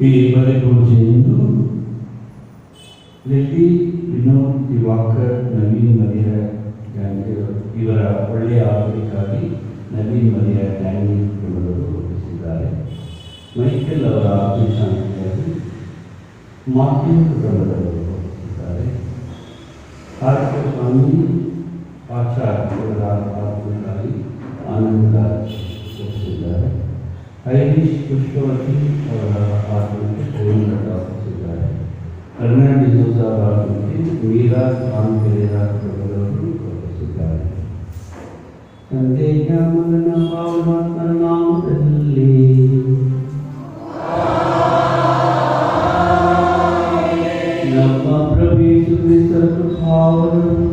ಈ ಬಲಿಪೂಜೆಯನ್ನು ಲಿಲ್ಲಿ ವಿನೋದ್ ದಿವಾಕರ್ ನವೀನ್ ಮರಿಯ ಇವರ ಒಳ್ಳೆಯ ಆರೋಗ್ಯಕ್ಕಾಗಿ ನವೀನ್ ಮರಿಯ ಡ್ಯಾನಿ ಎಂಬುವರು ರೂಪಿಸಿದ್ದಾರೆ. ಮೈಕೆಲ್ ಅವರ ಆತ್ಮಶಾಂತಿಯಾಗಿ ಮಾರ್ಟಿನ್ ಕುಟುಂಬದವರು ರೂಪಿಸಿದ್ದಾರೆ. ಆರ್ಕ ಸ್ವಾಮಿ ಆಚಾರ್ಯ ಅವರ ಆತ್ಮಕ್ಕಾಗಿ ಆನಂದರಾಜ್ ರೂಪಿಸಿದ್ದಾರೆ. ಐರಿಶ್ ಪುಷ್ಪವತಿ ಅವರ ಆತ್ಮಕ್ಕೆ ಗೋವಿಂದ ರೂಪಿಸಿದ್ದಾರೆ. ಫರ್ನಾಂಡಿಸ್ ಅವರ ಆತ್ಮಕ್ಕೆ ಮೀರಾ ಖಾನ್ ಪೆರೇರಾ ಕುಟುಂಬದವರು ರೂಪಿಸಿದ್ದಾರೆ. ತಂದೆಯ ಮಗನ ಪಾವನಾತ್ಮನ ನಾಮದಲ್ಲಿ ನಮ್ಮ ಪ್ರಭು ಯೇಸು ಕ್ರಿಸ್ತರ ಕೃಪಾವರವು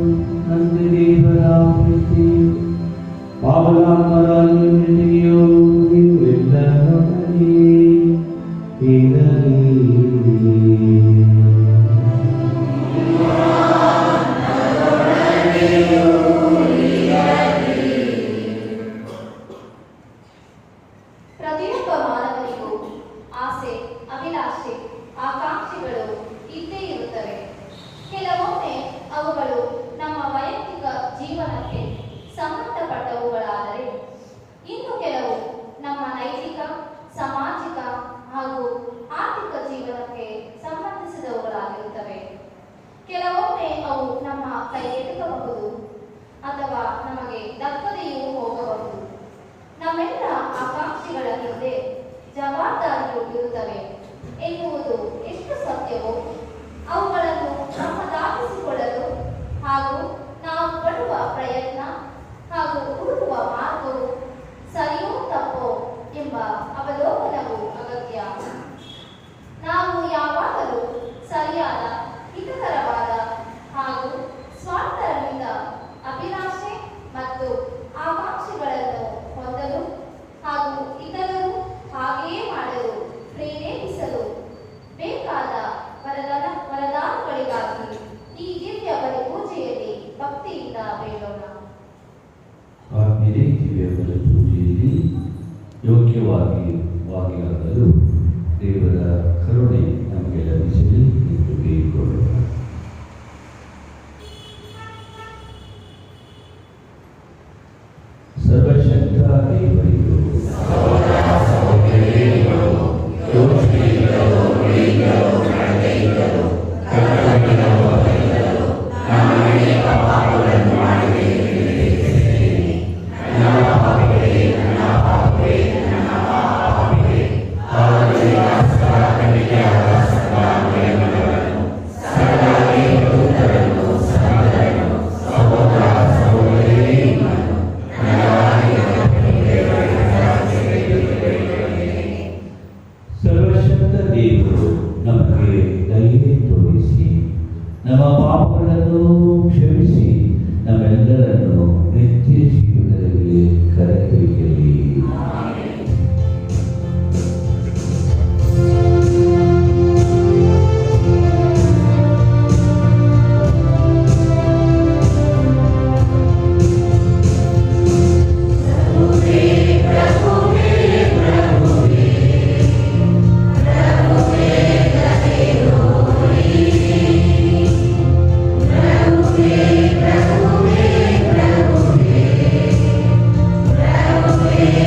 ತಂದೆ ದೇವರ ಪ್ರೀತಿಯು ಪಾವನಾತ್ಮರ ಅನ್ಯೋನ್ಯತೆಯು ನಿಮ್ಮೆಲ್ಲರೊಡನೆ ಇರಲಿ. ಪ್ರತಿಯೊಬ್ಬ ಮಾನವನಿಗೂ ಆಸೆ, ಅಭಿಲಾಷೆ, ಆಕಾಂಕ್ಷೆಗಳು ಇದ್ದೇ ಇರುತ್ತವೆ. ಕೆಲವೊಮ್ಮೆ ಅವುಗಳು ನಮ್ಮ ವೈಯಕ್ತಿಕ ಜೀವನಕ್ಕೆ ಸಂಬಂಧಪಟ್ಟವುಗಳಾದರೆ, ಇನ್ನು ಕೆಲವು ನಮ್ಮ ನೈತಿಕ, ಸಾಮಾಜಿಕ ಹಾಗೂ ಆರ್ಥಿಕ ಜೀವನಕ್ಕೆ ಸಂಬಂಧಿಸಿದವುಗಳಾಗಿರುತ್ತವೆ. ಕೆಲವೊಮ್ಮೆ ಅವು ನಮ್ಮ ಕೈಗೆಟುಕಬಹುದು ಅಥವಾ ನಮಗೆ ದಕ್ಕದೆಯೂ ಹೋಗಬಹುದು. ನಮ್ಮೆಲ್ಲ ಆಕಾಂಕ್ಷೆಗಳ ಹಿಂದೆ ಜವಾಬ್ದಾರಿಯು ಇರುತ್ತವೆ ಎನ್ನುವುದು ಎಷ್ಟು ಸತ್ಯವೋ, ಅವುಗಳನ್ನು ನಮ್ಮದಾಗಿಸಿಕೊಳ್ಳಲು ಹಾಗೂ ನಾವು ಪಡುವ ಪ್ರಯತ್ನ ಹಾಗೂ ಹುಡುಕುವ ಮಾರ್ಗವು ಸರಿಯೋ ತಪ್ಪೋ ಎಂಬ ಅವಲೋಕನವು ಅಗತ್ಯ. ನಾವು ಯಾವಾಗಲೂ ಸರಿಯಾದ, ಹಿತಕರವಾದ ಹಾಗೂ ಸ್ವಾರ್ಥರಹಿತ ಅಭಿಲಾಷೆ ಮತ್ತು ಆಕಾಂಕ್ಷೆಗಳನ್ನು ಹೊಂದಲು ಹಾಗೂ ಇತರರು ಹಾಗೆಯೇ ಮಾಡಲು ಪ್ರೇರೇಪಿಸಲು ಬೇಕಾದ ವರದಾನಗಳಿಗಾಗಿ ಈ ದಿವ್ಯ ಬಲಿಪೂಜೆಯಲ್ಲಿ ಭಕ್ತಿಯಿಂದ ಬೇಡೋಣ. ಆದ್ಮೇಲೆ ದಿವ್ಯ ಬಲಿಪೂಜೆಯಲ್ಲಿ ಯೋಗ್ಯವಾಗಿ ಭಾಗಿಯಾಗಲು ದೇವರ ಕರುಣೆ ನಮಗೆ ಲಭಿಸಲಿ ಎಂದು ಬೇಡಿಕೊಳ್ಳೋಣ. ಸರ್ವಶಕ್ತ ದೇವರಿಗೂ ನಮ್ಮ ಪಾಪಗಳನ್ನು ಕ್ಷಮಿಸಿ ನಮ್ಮೆಲ್ಲರನ್ನು ನಿತ್ಯ ಜೀವನದಲ್ಲಿ ಕರೆದೊಯ್ಯಲಿ. Amen.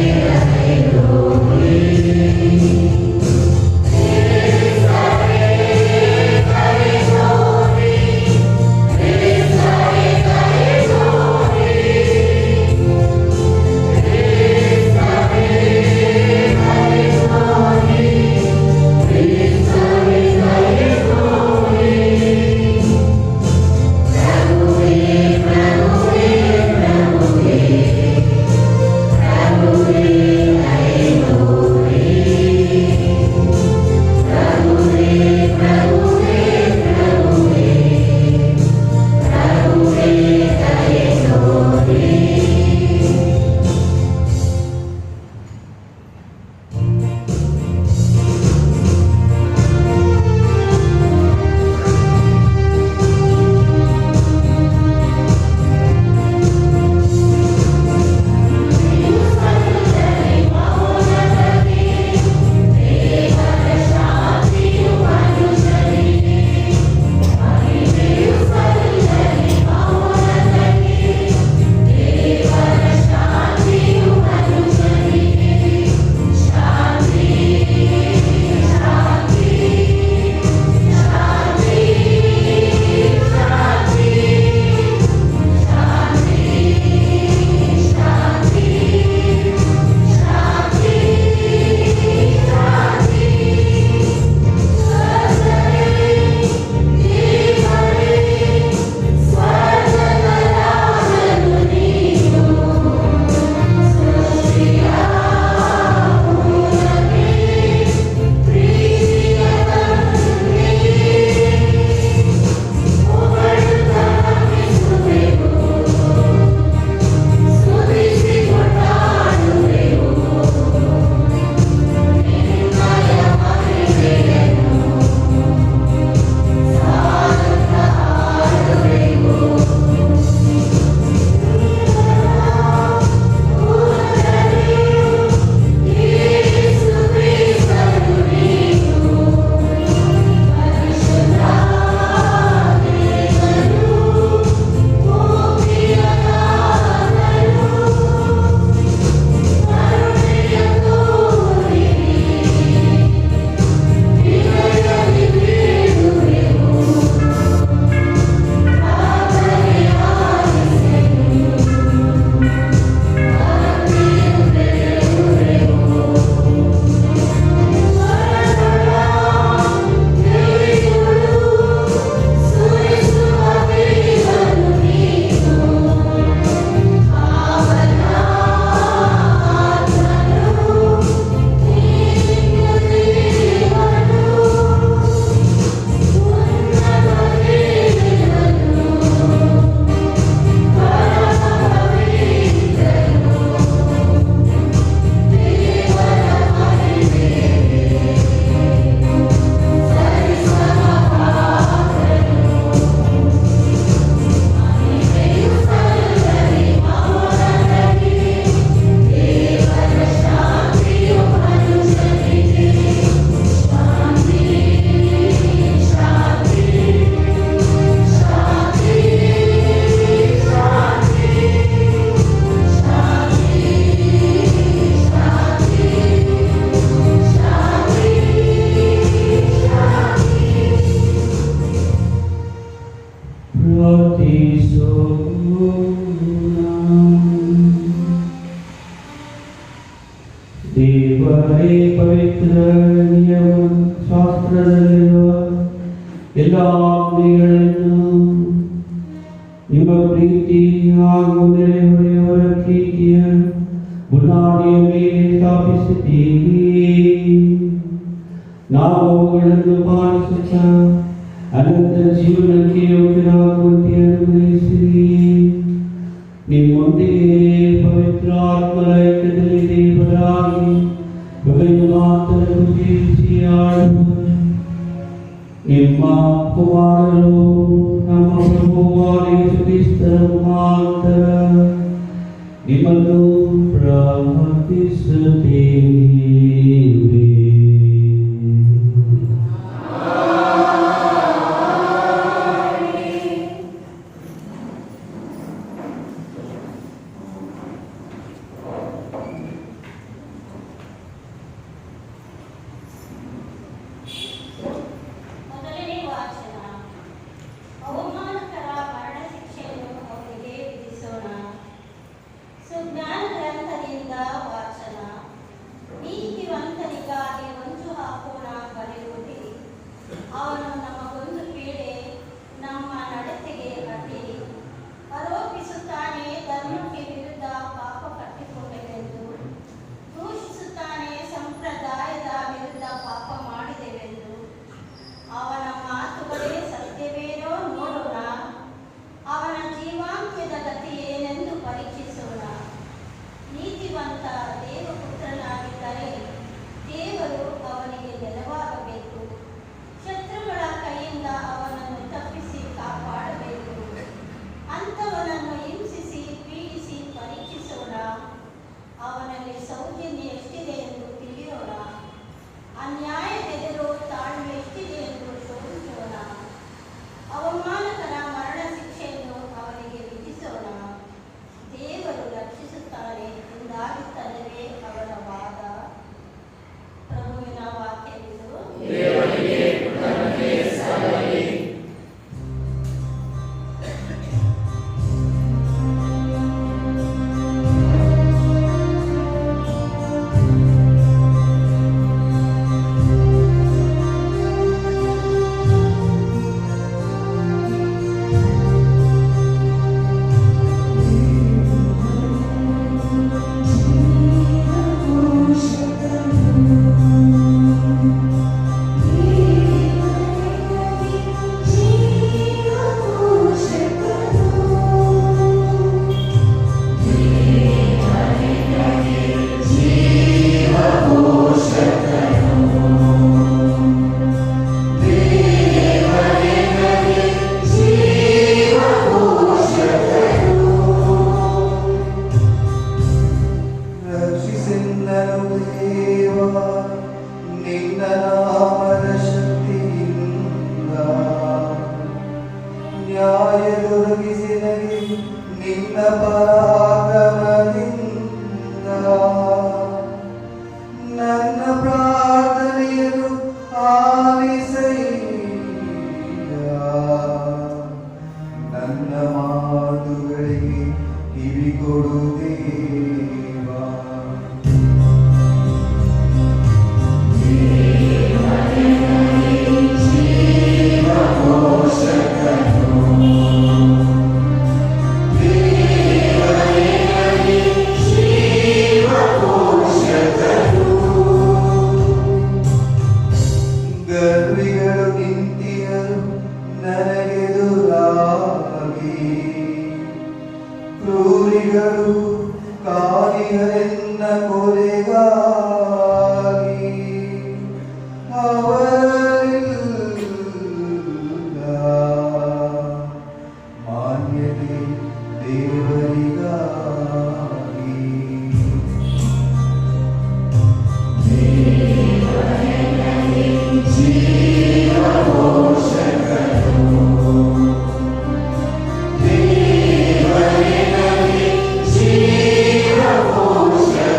ದೇವರೇ ಪವಿತ್ರ ನಿಯಮ ಶಾಸ್ತ್ರದಲ್ಲಿರುವ ಎಲ್ಲ ಆಜ್ಞೆಗಳನ್ನು ನಿಮ್ಮ ಪ್ರೀತಿ ಹಾಗೂ ನೆರೆಹೊರೆಯವರ ಪ್ರೀತಿಯ ಬುನಾದಿಯ ಮೇಲೆ ಸ್ಥಾಪಿಸುತ್ತೀರಿ. ನಾವು ಅವುಗಳನ್ನು ಪಾಲಿಸುತ್ತಾ ಅನಂತ ಜೀವನಕ್ಕೆ ಯೋಗ್ಯರಾಗುವಂತೆ ಅನುಗ್ರಹಿಸಿರಿ. ನಿಮ್ಮೊಂದಿಗೆ ಪವಿತ್ರ ಆತ್ಮರ ಐಕ್ಯದಲ್ಲಿ ದೇವರಾಗಿ ಯುಗಾಂತರಕ್ಕೂ ಜೀವಿಸಿ ಆಳುವ ನಿಮ್ಮ ಕುಮಾರರು ನಮ್ಮ ಪ್ರಭುವಾದ ಯೇಸು ಕ್ರಿಸ್ತರ ಮುಖಾಂತರ ನಿಮ್ಮನ್ನು ಪ್ರಾರ್ಥಿಸುತ್ತೇವೆ.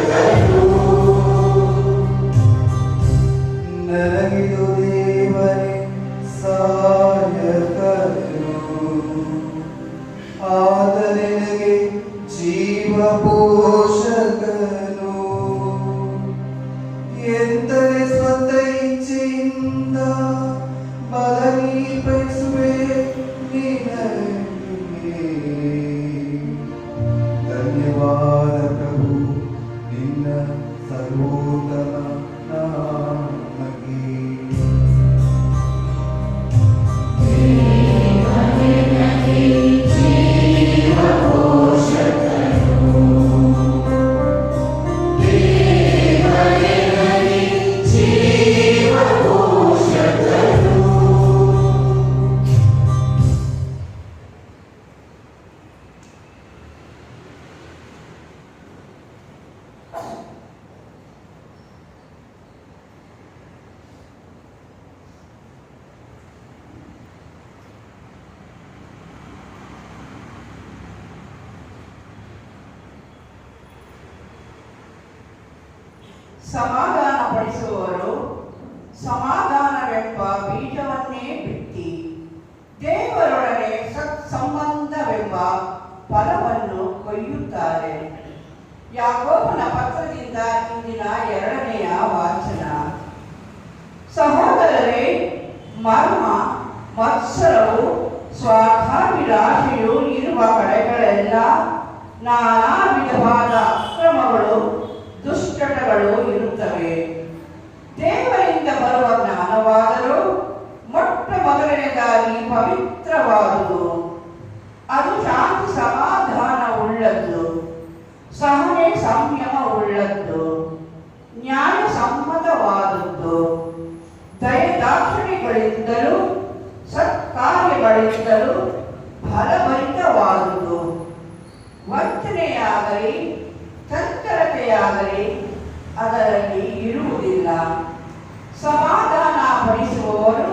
ಜೀವ ಸಮಾಧಾನಪಡಿಸುವವರು ಸಮಾಧಾನವೆಂಬ ಬೀಜವನ್ನೇ ಬಿತ್ತಿ ದೇವರೊಡನೆ ಸತ್ಸಂಬಂಧವೆಂಬ ಫಲವನ್ನು ಕೊಯ್ಯುತ್ತಾರೆ. ಯಾಕೋಬನ ಪತ್ರದಿಂದ ಇಂದಿನ 2ನೆಯ ವಾಚನ. ಸಹೋದರರೇ, ಮರ್ಮ, ಮತ್ಸರವು, ಸ್ವಾರ್ಥಾಭಿಲಾಷೆಯು ಇರುವ ಕಡೆಗಳೆಲ್ಲ ನಾನಾ ವಿಧವಾದ ಅಕ್ರಮಗಳು, ದುಶ್ಚಟಗಳು ಇರುತ್ತವೆ. ದೇವರಿಂದ ಬರುವ ಜ್ಞಾನವಾದರೂ ಮೊಟ್ಟ ಮೊದಲನೇದಾಗಿ ಪವಿತ್ರವಾದುದು, ಅದು ಶಾಂತಿ ಸಮಾಧಾನ ಉಳ್ಳದ್ದು, ಸಹನೆ ಸಂಯಮ ಉಳ್ಳದ್ದು, ನ್ಯಾಯ ಸಮ್ಮತವಾದದ್ದು, ದಯದಾಕ್ಷಿಣ್ಯಗಳಿಂದಲೂ ಸತ್ಕಾರ್ಯಗಳಿಂದಲೂ ಫಲಭರಿತವಾದುದು. ವಂಚನೆಯಾಗಲಿ ಚಂಚಲತೆಯಾಗಲಿ ಅದರಲ್ಲಿ ಇರುವುದಿಲ್ಲ. ಸಮಾಧಾನ ಪಡಿಸುವವರು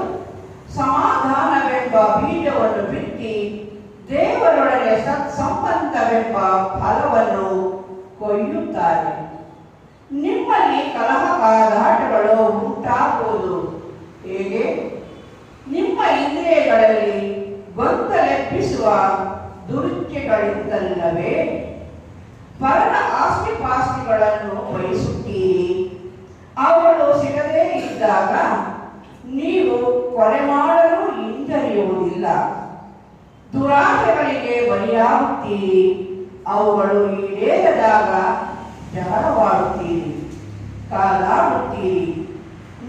ಸಮಾಧಾನವೆಂಬ ಬೀಜವನ್ನು ಬಿತ್ತಿ ದೇವರೊಡನೆ ಸತ್ಸಂಬಂಧವೆಂಬ ಫಲವನ್ನು ಕೊಯ್ಯುತ್ತಾರೆ. ನಿಮ್ಮಲ್ಲಿ ಕಲಹ ಕಾದಾಟಗಳು ಉಂಟಾಗುವುದು ಹೇಗೆ? ನಿಮ್ಮ ಇಂದ್ರಿಯಗಳಲ್ಲಿ ಗೊಂದಲೆಬ್ಬಿಸುವ ದುರುಚ್ಯಗಳಿಂದಲ್ಲವೇ? ಪರನ ಆಸ್ತಿಪಾಸ್ತಿಗಳನ್ನು ಬಯಸುತ್ತೀರಿ. ಅವುಗಳು ಸಿಗದೇ ಇದ್ದಾಗ ನೀವು ಕೊಲೆ ಮಾಡಲು ಹಿಂಜರಿಯುವುದಿಲ್ಲ. ದುರಾಶೆಗಳಿಗೆ ಬಲಿಯಾಗುತ್ತೀರಿ. ಅವುಗಳು ಈಡೇರದಾಗ ಜಗಳವಾಡುತ್ತೀರಿ, ಕಾದಾಡುತ್ತೀರಿ.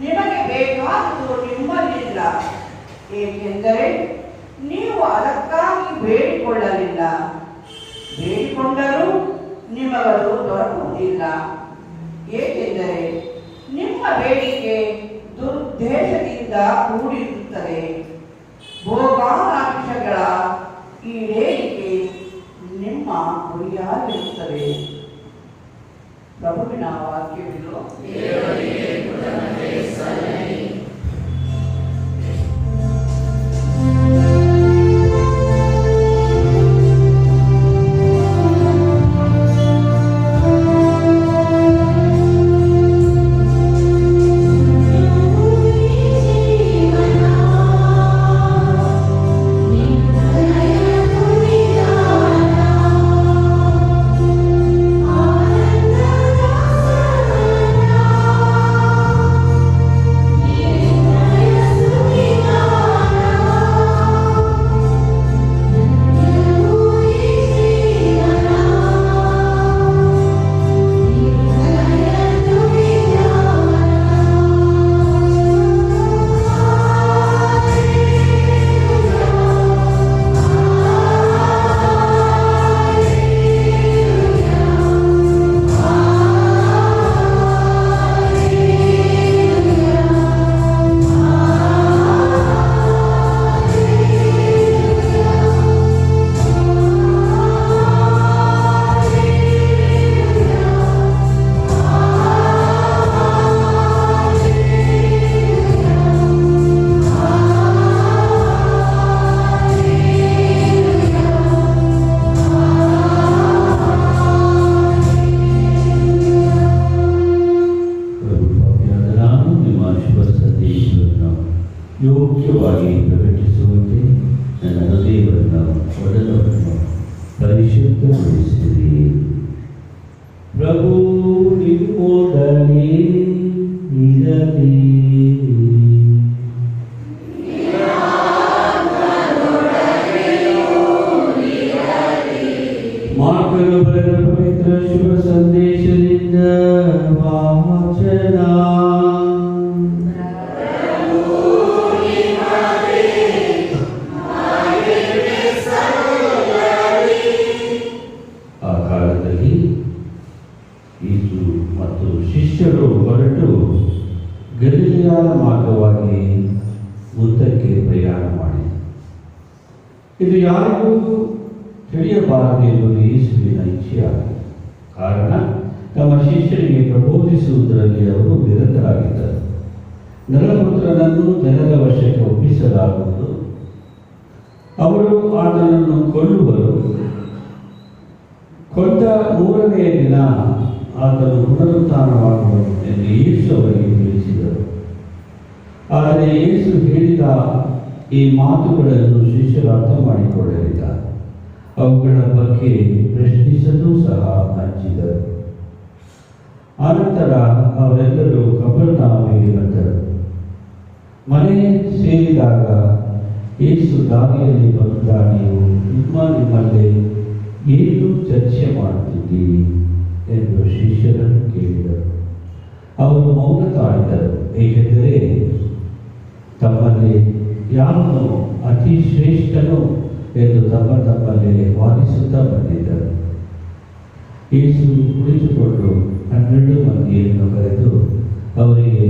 ನಿಮಗೆ ಬೇಕಾದುದು ನಿಮ್ಮಲ್ಲಿಲ್ಲ, ಏಕೆಂದರೆ ನೀವು ಅದಕ್ಕಾಗಿ ಬೇಡಿಕೊಳ್ಳಲಿಲ್ಲ. ಬೇಡಿಕೊಂಡರೂ ನಿಮಗದು ದೊರಕುವುದಿಲ್ಲ, ಏಕೆಂದರೆ ನಿಮ್ಮ ಬೇಡಿಕೆ ದುರುದ್ದೇಶದಿಂದ ಕೂಡಿರುತ್ತದೆ. ಭೋಗಾಲಾಂಕ್ಷಗಳ ಈಡೇರಿಕೆ ನಿಮ್ಮ ಗುರಿಯಾಗಿರುತ್ತದೆ. ಪ್ರಭುವಿನ ವಾಕ್ಯವಿದು. ಯೋಗ್ಯವಾಗಿ ಪ್ರಕಟಿಸುವಂತೆ ನನ್ನ ಹೃದಯವನ್ನು ಒಡಲನ್ನು ಪರಿಶುದ್ಧಗೊಳಿಸಿರಿ. ಪ್ರಭು ನಿಮ್ಮೊಡನೆ ಇರಲಿ. ಮಾರ್ಕನು ಬರೆದ ಪವಿತ್ರ ಶುಭ ಸಂದೇಶದಿಂದ ವಾಚನ. ಆ ಕಾಲದಲ್ಲಿ ಯೇಸು ಮತ್ತು ಶಿಷ್ಯರು ಹೊರಟು ಗಲಿಲಾಯ ಮಾರ್ಗವಾಗಿ ಮುಂದಕ್ಕೆ ಪ್ರಯಾಣ ಮಾಡಿ, ಇದು ಯಾರಿಗೂ ತಿಳಿಯಬಾರದು ಎಂಬುದು ಯೇಸುವಿನ ಇಚ್ಛೆಯಾಗಿದೆ. ಕಾರಣ ತಮ್ಮ ಶಿಷ್ಯರಿಗೆ ಪ್ರಬೋಧಿಸುವುದರಲ್ಲಿ ಅವರು ನಿರತರಾಗಿದ್ದರು. ನರಪುತ್ರನನ್ನು ಜನರ ವಶಕ್ಕೆ ಒಪ್ಪಿಸಲಾಗುವುದು, ಅವರು ಆತನನ್ನು ಕೊಲ್ಲುವರು. ಕೊಂದ 3ನೇ ದಿನ ಆತನು ಪುನರುತ್ಥಾನವಾಗುವನು ಎಂದು ಯೇಸು ಅವರಿಗೆ ತಿಳಿಸಿದರು. ಆದರೆ ಯೇಸು ಹೇಳಿದ ಈ ಮಾತುಗಳನ್ನು ಶಿಷ್ಯರು ಅರ್ಥ ಮಾಡಿಕೊಳ್ಳಲಿಲ್ಲ. ಅವುಗಳ ಬಗ್ಗೆ ಪ್ರಶ್ನಿಸಲು ಸಹ ಹಂಚಿದರು. ಆನಂತರ ಅವರೆಲ್ಲರೂ ಕಪೆರ್ನೌಮಿಗೆ ಬಂದರು. ಮನೆ ಸೇರಿದಾಗ ಯೇಸು ದಾರಿಯಲ್ಲಿ ಬಂದಾಗ ನೀವು ನಿಮ್ಮಲ್ಲಿ ಏನು ಚರ್ಚೆ ಮಾಡುತ್ತಿದ್ದೀರಿ ಎಂದು ಶಿಷ್ಯರನ್ನು ಕೇಳಿದರು. ಅವರು ಮೌನ ತಾಳಿದರು, ಏಕೆಂದರೆ ತಮ್ಮಲ್ಲಿ ಯಾರನ್ನು ಅತಿ ಶ್ರೇಷ್ಠನು ಎಂದು ತಮ್ಮಲ್ಲಿ ವಾದಿಸುತ್ತಾ ಬಂದಿದ್ದರು. ಯೇಸು ಕುಳಿತುಕೊಂಡು 12 ಮಂದಿಯನ್ನು ಕರೆದು ಅವರಿಗೆ,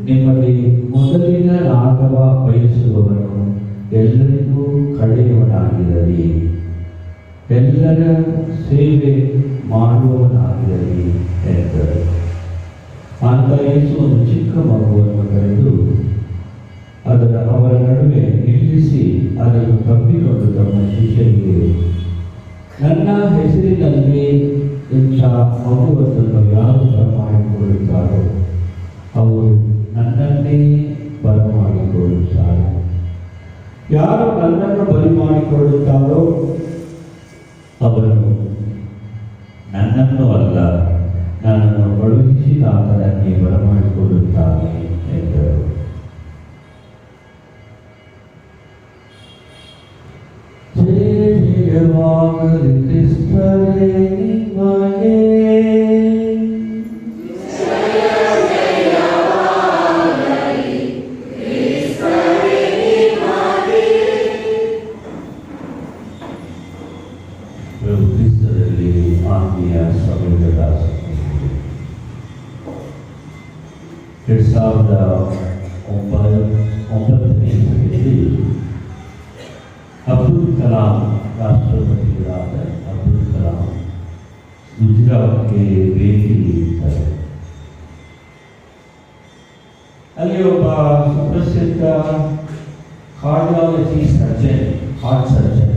ನಿಮ್ಮಲ್ಲಿ ಮೊದಲಿಗನಾಗವ ಬಯಸುವವನು ಎಲ್ಲರಿಗೂ ಕಡೆಯವನಾಗಿರಲಿ, ಎಲ್ಲರ ಸೇವೆ ಮಾಡುವವನಾಗಿರಲಿ ಎಂದರು. ಅಂತ ಯೇಸು ಒಂದು ಚಿಕ್ಕ ಮಗುವನ್ನು ಕರೆದು ಅವರ ನಡುವೆ ನಿಲ್ಲಿಸಿ ಅದನ್ನು ತಪ್ಪಿಕೊಂಡು ತಮ್ಮ ಶಿಷ್ಯರಿಗೆ, ನನ್ನ ಹೆಸರಿನಲ್ಲಿ ಇಂಥ ಮಗುವನ್ನು ಯಾರು ಬರಮಾಡಿಕೊಳ್ಳುತ್ತಾರೋ ಅವರು ನನ್ನನ್ನೇ ಬರಮಾಡಿಕೊಳ್ಳುತ್ತಾರೆ. ಯಾರು ನನ್ನನ್ನು ಬಲಿ ಮಾಡಿಕೊಳ್ಳುತ್ತಾರೋ ಅವನು ನನ್ನನ್ನು ಅಲ್ಲ, ನನ್ನನ್ನು ಕಳುಹಿಸಿದ ಆತನನ್ನೇ ಬರಮಾಡಿಕೊಳ್ಳುತ್ತಾನೆ ಎಂದರು. ಜಯವಾಗಲಿ ಕ್ರಿಸ್ತರೇ ನಿಮಗೆ. ಕ್ರಿಸ್ತರಲ್ಲಿ ಆತ್ಮೀಯ ಸಹೋದರ ಸಹೋದರಿಯರೇ, 2009ನೇ ಇಸವಿಯಲ್ಲಿ ಅಬ್ದುಲ್ ಕಲಾಂ, ರಾಷ್ಟ್ರಪತಿಗಳಾದ ಅಬ್ದುಲ್ ಕಲಾಂ ಗುಜರಾತ್ಗೆ ಭೇಟಿ ನೀಡಿದ್ದಾರೆ. ಅಲ್ಲಿ ಒಬ್ಬ ಸುಪ್ರಸಿದ್ಧ cardiology surgeon, heart surgeon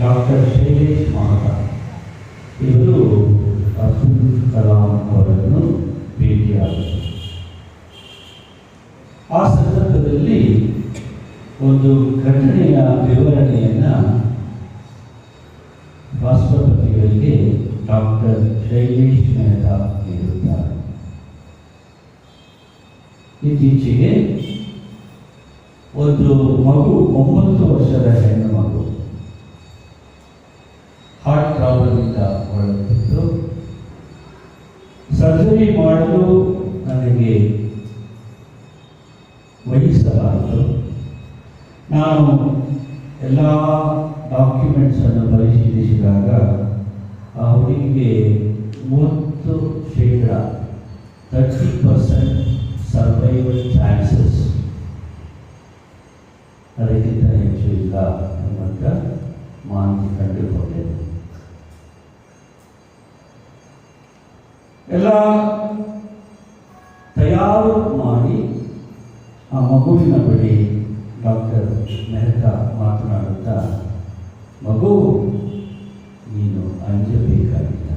doctor Shailesh Mehta ಇವರು ಅಬ್ದುಲ್ ಕಲಾಂ ಅವರನ್ನು ಭೇಟಿಯಾದರು. ಆ ಸಂದರ್ಭದಲ್ಲಿ ಒಂದು ಘಟನೆಯ ವಿವರಣೆಯನ್ನು ರಾಷ್ಟ್ರಪತಿಗಳಿಗೆ ಡಾಕ್ಟರ್ ಶೈಲೇಶ್ ಮೆಹ್ತಾ ನೀಡುತ್ತಾರೆ. ಇತ್ತೀಚೆಗೆ ಒಂದು ಮಗು, 9 ವರ್ಷದ ಹೆಣ್ಣು ಮಗು ಹಾರ್ಟ್ ಪ್ರಾಬ್ಲಮಿಂದ ಬಳಲುತ್ತಿದ್ದು, ಸರ್ಜರಿ ಮಾಡಲು ನನಗೆ ವಹಿಸಲಾಯಿತು. ನಾನು ಎಲ್ಲ ಡಾಕ್ಯುಮೆಂಟ್ಸನ್ನು ಪರಿಶೀಲಿಸಿದಾಗ ಆ ಹುಡುಗಿಗೆ 30% ಸರ್ವೈವಲ್ ಚಾನ್ಸಸ್, ಅದಕ್ಕಿಂತ ಹೆಚ್ಚು ಇಲ್ಲ ಎಂಬಂತ ಮಾಹಿತಿ ಕಂಡುಕೊಂಡೆ. ಎಲ್ಲ ತಯಾರು ಮಾಡಿ ಆ ಮಗುವಿನ ಬಳಿ ಡಾಕ್ಟರ್ ಮೆಹ್ತಾ ಮಾತನಾಡುತ್ತಾ, ಮಗು ನೀನು ಅಂಜಬೇಕಾಗಿಲ್ಲ,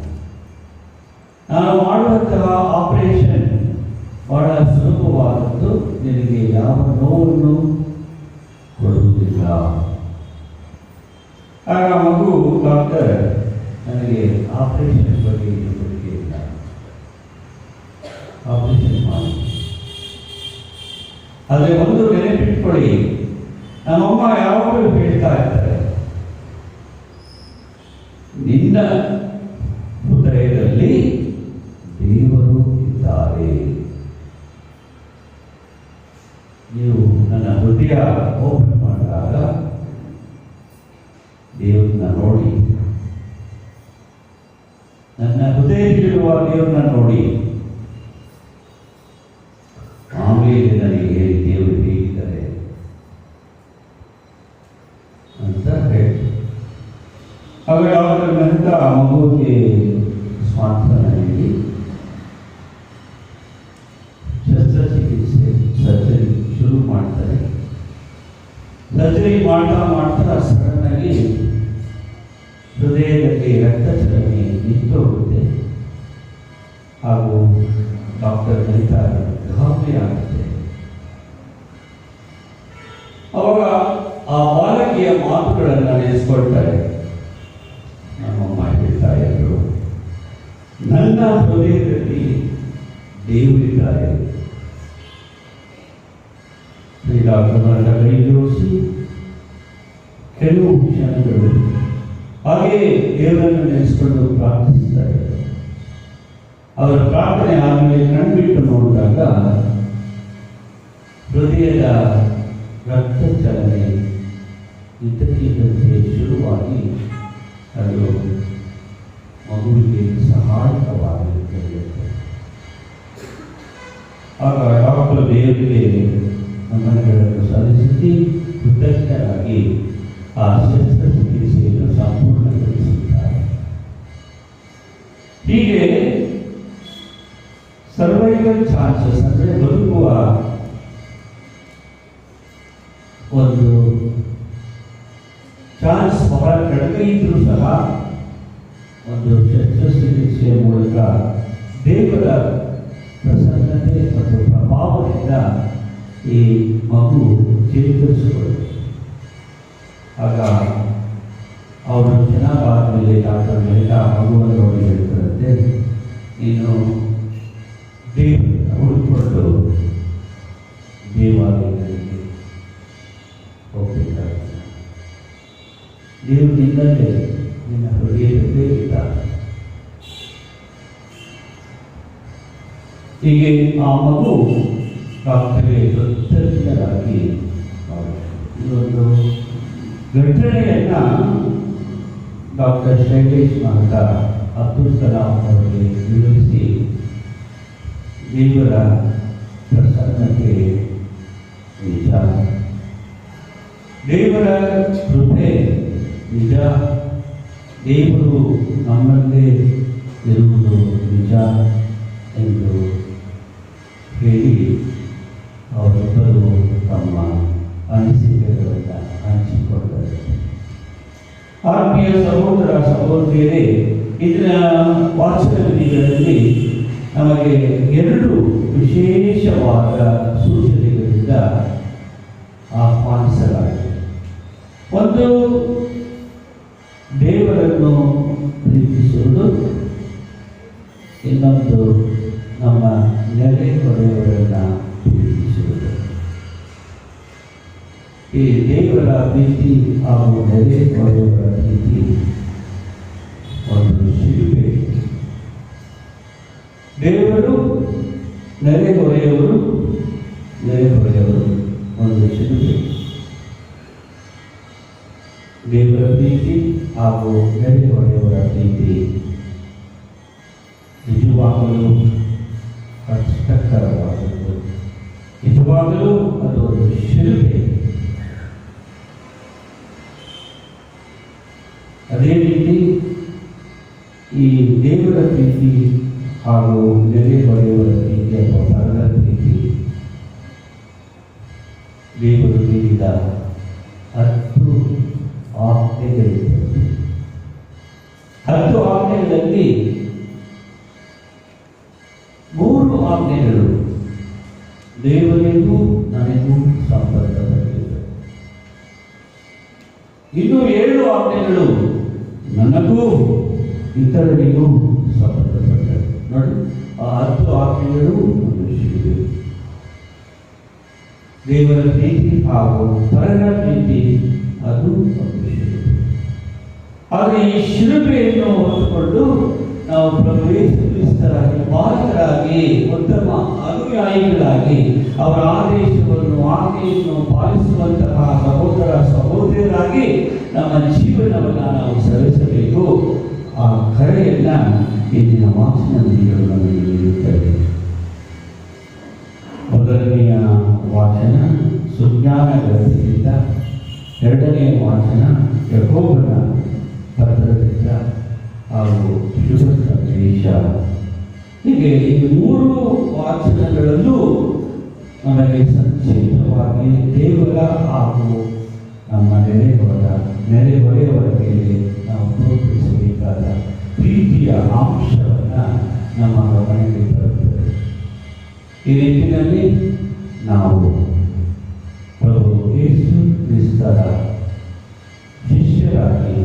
ನಾನು ಮಾಡುವಂತಹ ಆಪರೇಷನ್ ಬಹಳ ಸುಲಭವಾದದ್ದು, ನಿನಗೆ ಯಾವ ನೋವನ್ನು ಕೊಡುವುದಿಲ್ಲ. ಆಗ ಮಗು, ಡಾಕ್ಟರ್ ನನಗೆ ಆಪರೇಷನ್ ಬಗ್ಗೆ ನಂಬಿಕೆ ಇಲ್ಲ, ಆಪರೇಷನ್ ಮಾಡಿ. ಆದರೆ ಒಂದು ನೆನಪಿಟ್ಕೊಳ್ಳಿ, ನಮ್ಮಮ್ಮ ಯಾವಾಗಲೂ ಹೇಳ್ತಾ ಇರ್ತಾರೆ, ನಿನ್ನ ಹೃದಯದಲ್ಲಿ ದೇವರು ಇದ್ದಾರೆ. ನೀವು ನನ್ನ ಹೃದಯ ಓಪನ್ ಮಾಡಿದಾಗ ದೇವರನ್ನ ನೋಡಿ, ನನ್ನ ಹೃದಯದಲ್ಲಿರುವ ದೇವರನ್ನ ನೋಡಿ, ಆಮೇಲೆ ನನಗೆ ದೇವರು ಹೇಗಿದ್ದಾರೆ ಅಂತ ಹೇಳಿ. ಆಗ ಡಾಕ್ಟರ್ ಮೆಹ್ತಾ ಮಗುವಿಗೆ ಸ್ವಾಂತನ ನೀಡಿ ಶಸ್ತ್ರಚಿಕಿತ್ಸೆ, ಸರ್ಜರಿ ಶುರು ಮಾಡ್ತಾರೆ. ಸರ್ಜರಿ ಮಾಡ್ತಾ ಸಡನ್ ಆಗಿ ಹೃದಯದಲ್ಲಿ ರಕ್ತ ಚಲನೆ ನಿಂತೋಗುತ್ತೆ ಹಾಗೂ ಡಾಕ್ಟರ್ ಲಲಿತಾ ಗಾಬರಿ ಆಗುತ್ತೆ. ಅವಾಗ ಆ ಬಾಲಕಿಯ ಮಾತುಗಳನ್ನು ನೆನೆಸ್ಕೊಳ್ತಾರೆ. ನಮ್ಮಮ್ಮ ಹೇಳ್ತಾ ಇದ್ರು, ನನ್ನ ಹೃದಯದಲ್ಲಿ ದೇವರಿದ್ದಾರೆ. ಡಾಕ್ಟರ್ನ ಕೈ ಜೋಡಿಸಿ ಕೆಲವು ಕ್ಷಣಗಳು ಹಾಗೆ ದೇವರನ್ನು ನೆನೆಸ್ಕೊಂಡು ಪ್ರಾರ್ಥಿಸ್ತಾರೆ. ಅವರ ಪ್ರಾರ್ಥನೆ ಆದಮೇಲೆ ಕಣ್ಬಿಟ್ಟು ನೋಡಿದಾಗ ಹೃದಯದ ರಕ್ತ ಚಲನೆ ಇದ್ದಕ್ಕಿದ್ದಂತೆ ಶುರುವಾಗಿ ಅದು ಮಗುವಿಗೆ ಸಹಾಯಕವಾಗಿರುತ್ತದೆ. ಆಗ ಡಾಕ್ಟರ್ ದೇವರಿಗೆ ನಮನಗಳನ್ನು ಸಲ್ಲಿಸಿ ಕೃತಜ್ಞರಾಗಿ ಆ ಶಸ್ತ್ರಚಿಕಿತ್ಸೆಯನ್ನು ಸಂಪೂರ್ಣಗೊಳಿಸುತ್ತಾರೆ. ಹೀಗೆ ಸರ್ವೈವಲ್ ಚಾನ್ಸಸ್ ಅಂದರೆ ಬದುಕುವ ಒಂದು ಚಾನ್ಸ್ ಬಹಳ ಕಡಿಮೆ ಇದ್ರೂ ಸಹ ಒಂದು ಶಸ್ತ್ರಚಿಕಿತ್ಸೆಯ ಮೂಲಕ ದೇವರ ಪ್ರಸನ್ನತೆ ಮತ್ತು ಪ್ರಭಾವದಿಂದ ಈ ಮಗು ಚೇತರಿಸಿಕೊಳ್ಳುತ್ತೆ. ಆಗ ಅವರು ಚೆನ್ನಾಗಾದ ಮೇಲೆ ಡಾಕ್ಟರ್ ಲಲಿತಾ ಮಗುವನ್ನು ನೋಡಿ ಹೇಳ್ತಾರಂತೆ, ನೀನು ದೇವರನ್ನು ಹುಡುಕಿಕೊಂಡು ದೇವಾಲಯಗಳಿಗೆ ಹೋಗಬೇಕಾಗ್ತದೆ. ದೇವರು ನಿನ್ನಲ್ಲೇ ನಿನ್ನ ಹೃದಯದಲ್ಲೇ ಇದ್ದಾನೆ. ಹೀಗೆ ಆ ಮಗು ಡಾಕ್ಟರ್ಗೆ ಕೃತಜ್ಞರಾಗಿ ಈ ಒಂದು ಘಟನೆಯನ್ನು ಡಾಕ್ಟರ್ ಶೈಲೇಶ್ ಮಹತ ಅಬ್ದುಲ್ ಕಲಾಂ ಅವರಿಗೆ ವಿವರಿಸಿ ದೇವರ ಪ್ರಸನ್ನತೆ ನಿಜ, ದೇವರ ಕೃಪೆ ನಿಜ, ದೇವರು ನಮ್ಮಲ್ಲೇ ಇರುವುದು ನಿಜ ಎಂದು ಹೇಳಿ ಅವರಿಬ್ಬರು ತಮ್ಮ ಅನಿಸಿಕೆಗಳನ್ನು ಹಂಚಿಕೊಂಡರು. ಆತ್ಮೀಯ ಸಹೋದರ ಸಹೋದರಿಯರೇ, ಇದರ ವಾಚನ ವಿಧಿಗಳಲ್ಲಿ ನಮಗೆ ಎರಡು ವಿಶೇಷವಾದ ಸೂಚನೆಗಳಿಂದ ಆಹ್ವಾನಿಸಲಾಗಿದೆ. ಒಂದು, ದೇವರನ್ನು ಪ್ರೀತಿಸುವುದು. ಇನ್ನೊಂದು, ನಮ್ಮ ನೆರೆ ಹೊರೆಯವರನ್ನು ಪ್ರೀತಿಸುವುದು. ಈ ದೇವರ ಪ್ರೀತಿ ಹಾಗೂ ನೆರೆ ಹೊರೆಯವರ ಪ್ರೀತಿ ಒಂದು ಶಿಲುಬೆ. ದೇವರು ನೆರೆಹೊರೆಯವರು ಒಂದು ಶಿಲುಬೆ. ದೇವರ ಪ್ರೀತಿ ಹಾಗೂ ನೆರೆಹೊರೆಯವರ ಪ್ರೀತಿ ನಿಜವಾಗಲೂ ಕಷ್ಟಕರವಾದದ್ದು. ನಿಜವಾಗಲೂ ಅದು ಒಂದು ಶಿಲುಬೆ. ಅದೇ ರೀತಿ ಈ ದೇವರ ಪ್ರೀತಿ ಹಾಗೂ ನೆರೆಹೊರೆಯವರ ಪ್ರೀತಿ ಅಥವಾ ಪರರ ಪ್ರೀತಿ ದೇವರು ನೀಡಿದ 10 ಆಜ್ಞೆಗಳಿವೆ. 10 ಆಜ್ಞೆಗಳಲ್ಲಿ 3 ಆಜ್ಞೆಗಳು ದೇವರಿಗೂ ನನಗೂ ಸಂಬಂಧಪಟ್ಟಿವೆ. ಇನ್ನು 7 ಆಜ್ಞೆಗಳು ನನಗೂ ಇತರರಿಗೂ ಸಂಬಂಧಪಟ್ಟವು. ನೋಡಿ, ಆ 10 ಆಜ್ಞೆಗಳು ಒಂದು ಶಿಲುಬೆ. ದೇವರ ಪ್ರೀತಿ ಹಾಗೂ ಪರರ ಪ್ರೀತಿ ಅದು ಒಂದು ಶಿಲುಬೆ. ಆದರೆ ಈ ಶಿಲುಬೆಯನ್ನು ಹೊತ್ತುಕೊಂಡು ನಾವು ಪ್ರಭು ಯೇಸು ಕ್ರಿಸ್ತರಾಗಿ ಬಾಲಕರಾಗಿ ಉತ್ತಮ ಅನುಯಾಯಿಗಳಾಗಿ ಅವರ ಆಜ್ಞೆಯನ್ನು ಪಾಲಿಸುವಂತಹ ಸಹೋದರ ಸಹೋದರಿಯರಾಗಿ ನಮ್ಮ ಜೀವನವನ್ನು ನಾವು ಸಲ್ಲಿಸಬೇಕು. ಆ ಕರೆಯನ್ನು ಇಂದಿನ ವಾಚನ ನುಡಿಗಳು ನಮಗೆ ನೀಡುತ್ತವೆ. ಮೊದಲನೆಯ ವಾಚನ ಸುಜ್ಞಾನ ಗ್ರಂಥದಿಂದ, ಎರಡನೆಯ ವಾಚನ ಯಾಕೋಬನ ಪತ್ರದಿಂದ ಹಾಗೂ ಶುಭ ಸಂದೇಶ. ಹೀಗೆ ಈ 3 ವಾಚನಗಳಲ್ಲೂ ನಮಗೆ ಸಂಕ್ಷಿಪ್ತವಾಗಿ ದೇವರ ಹಾಗೂ ನಮ್ಮ ನೆರೆಹೊರೆಯವರ ಮೇಲೆ ನಾವು ತೋರಿಸಿ ಬೇಕಾದ ಪ್ರೀತಿಯ ಅಂಶವನ್ನು ನಮ್ಮ ಗಮನಕ್ಕೆ ಬರುತ್ತದೆ. ಈ ನಿಟ್ಟಿನಲ್ಲಿ ನಾವು ಪ್ರಭು ಯೇಸು ಕ್ರಿಸ್ತರ ಶಿಷ್ಯರಾಗಿ,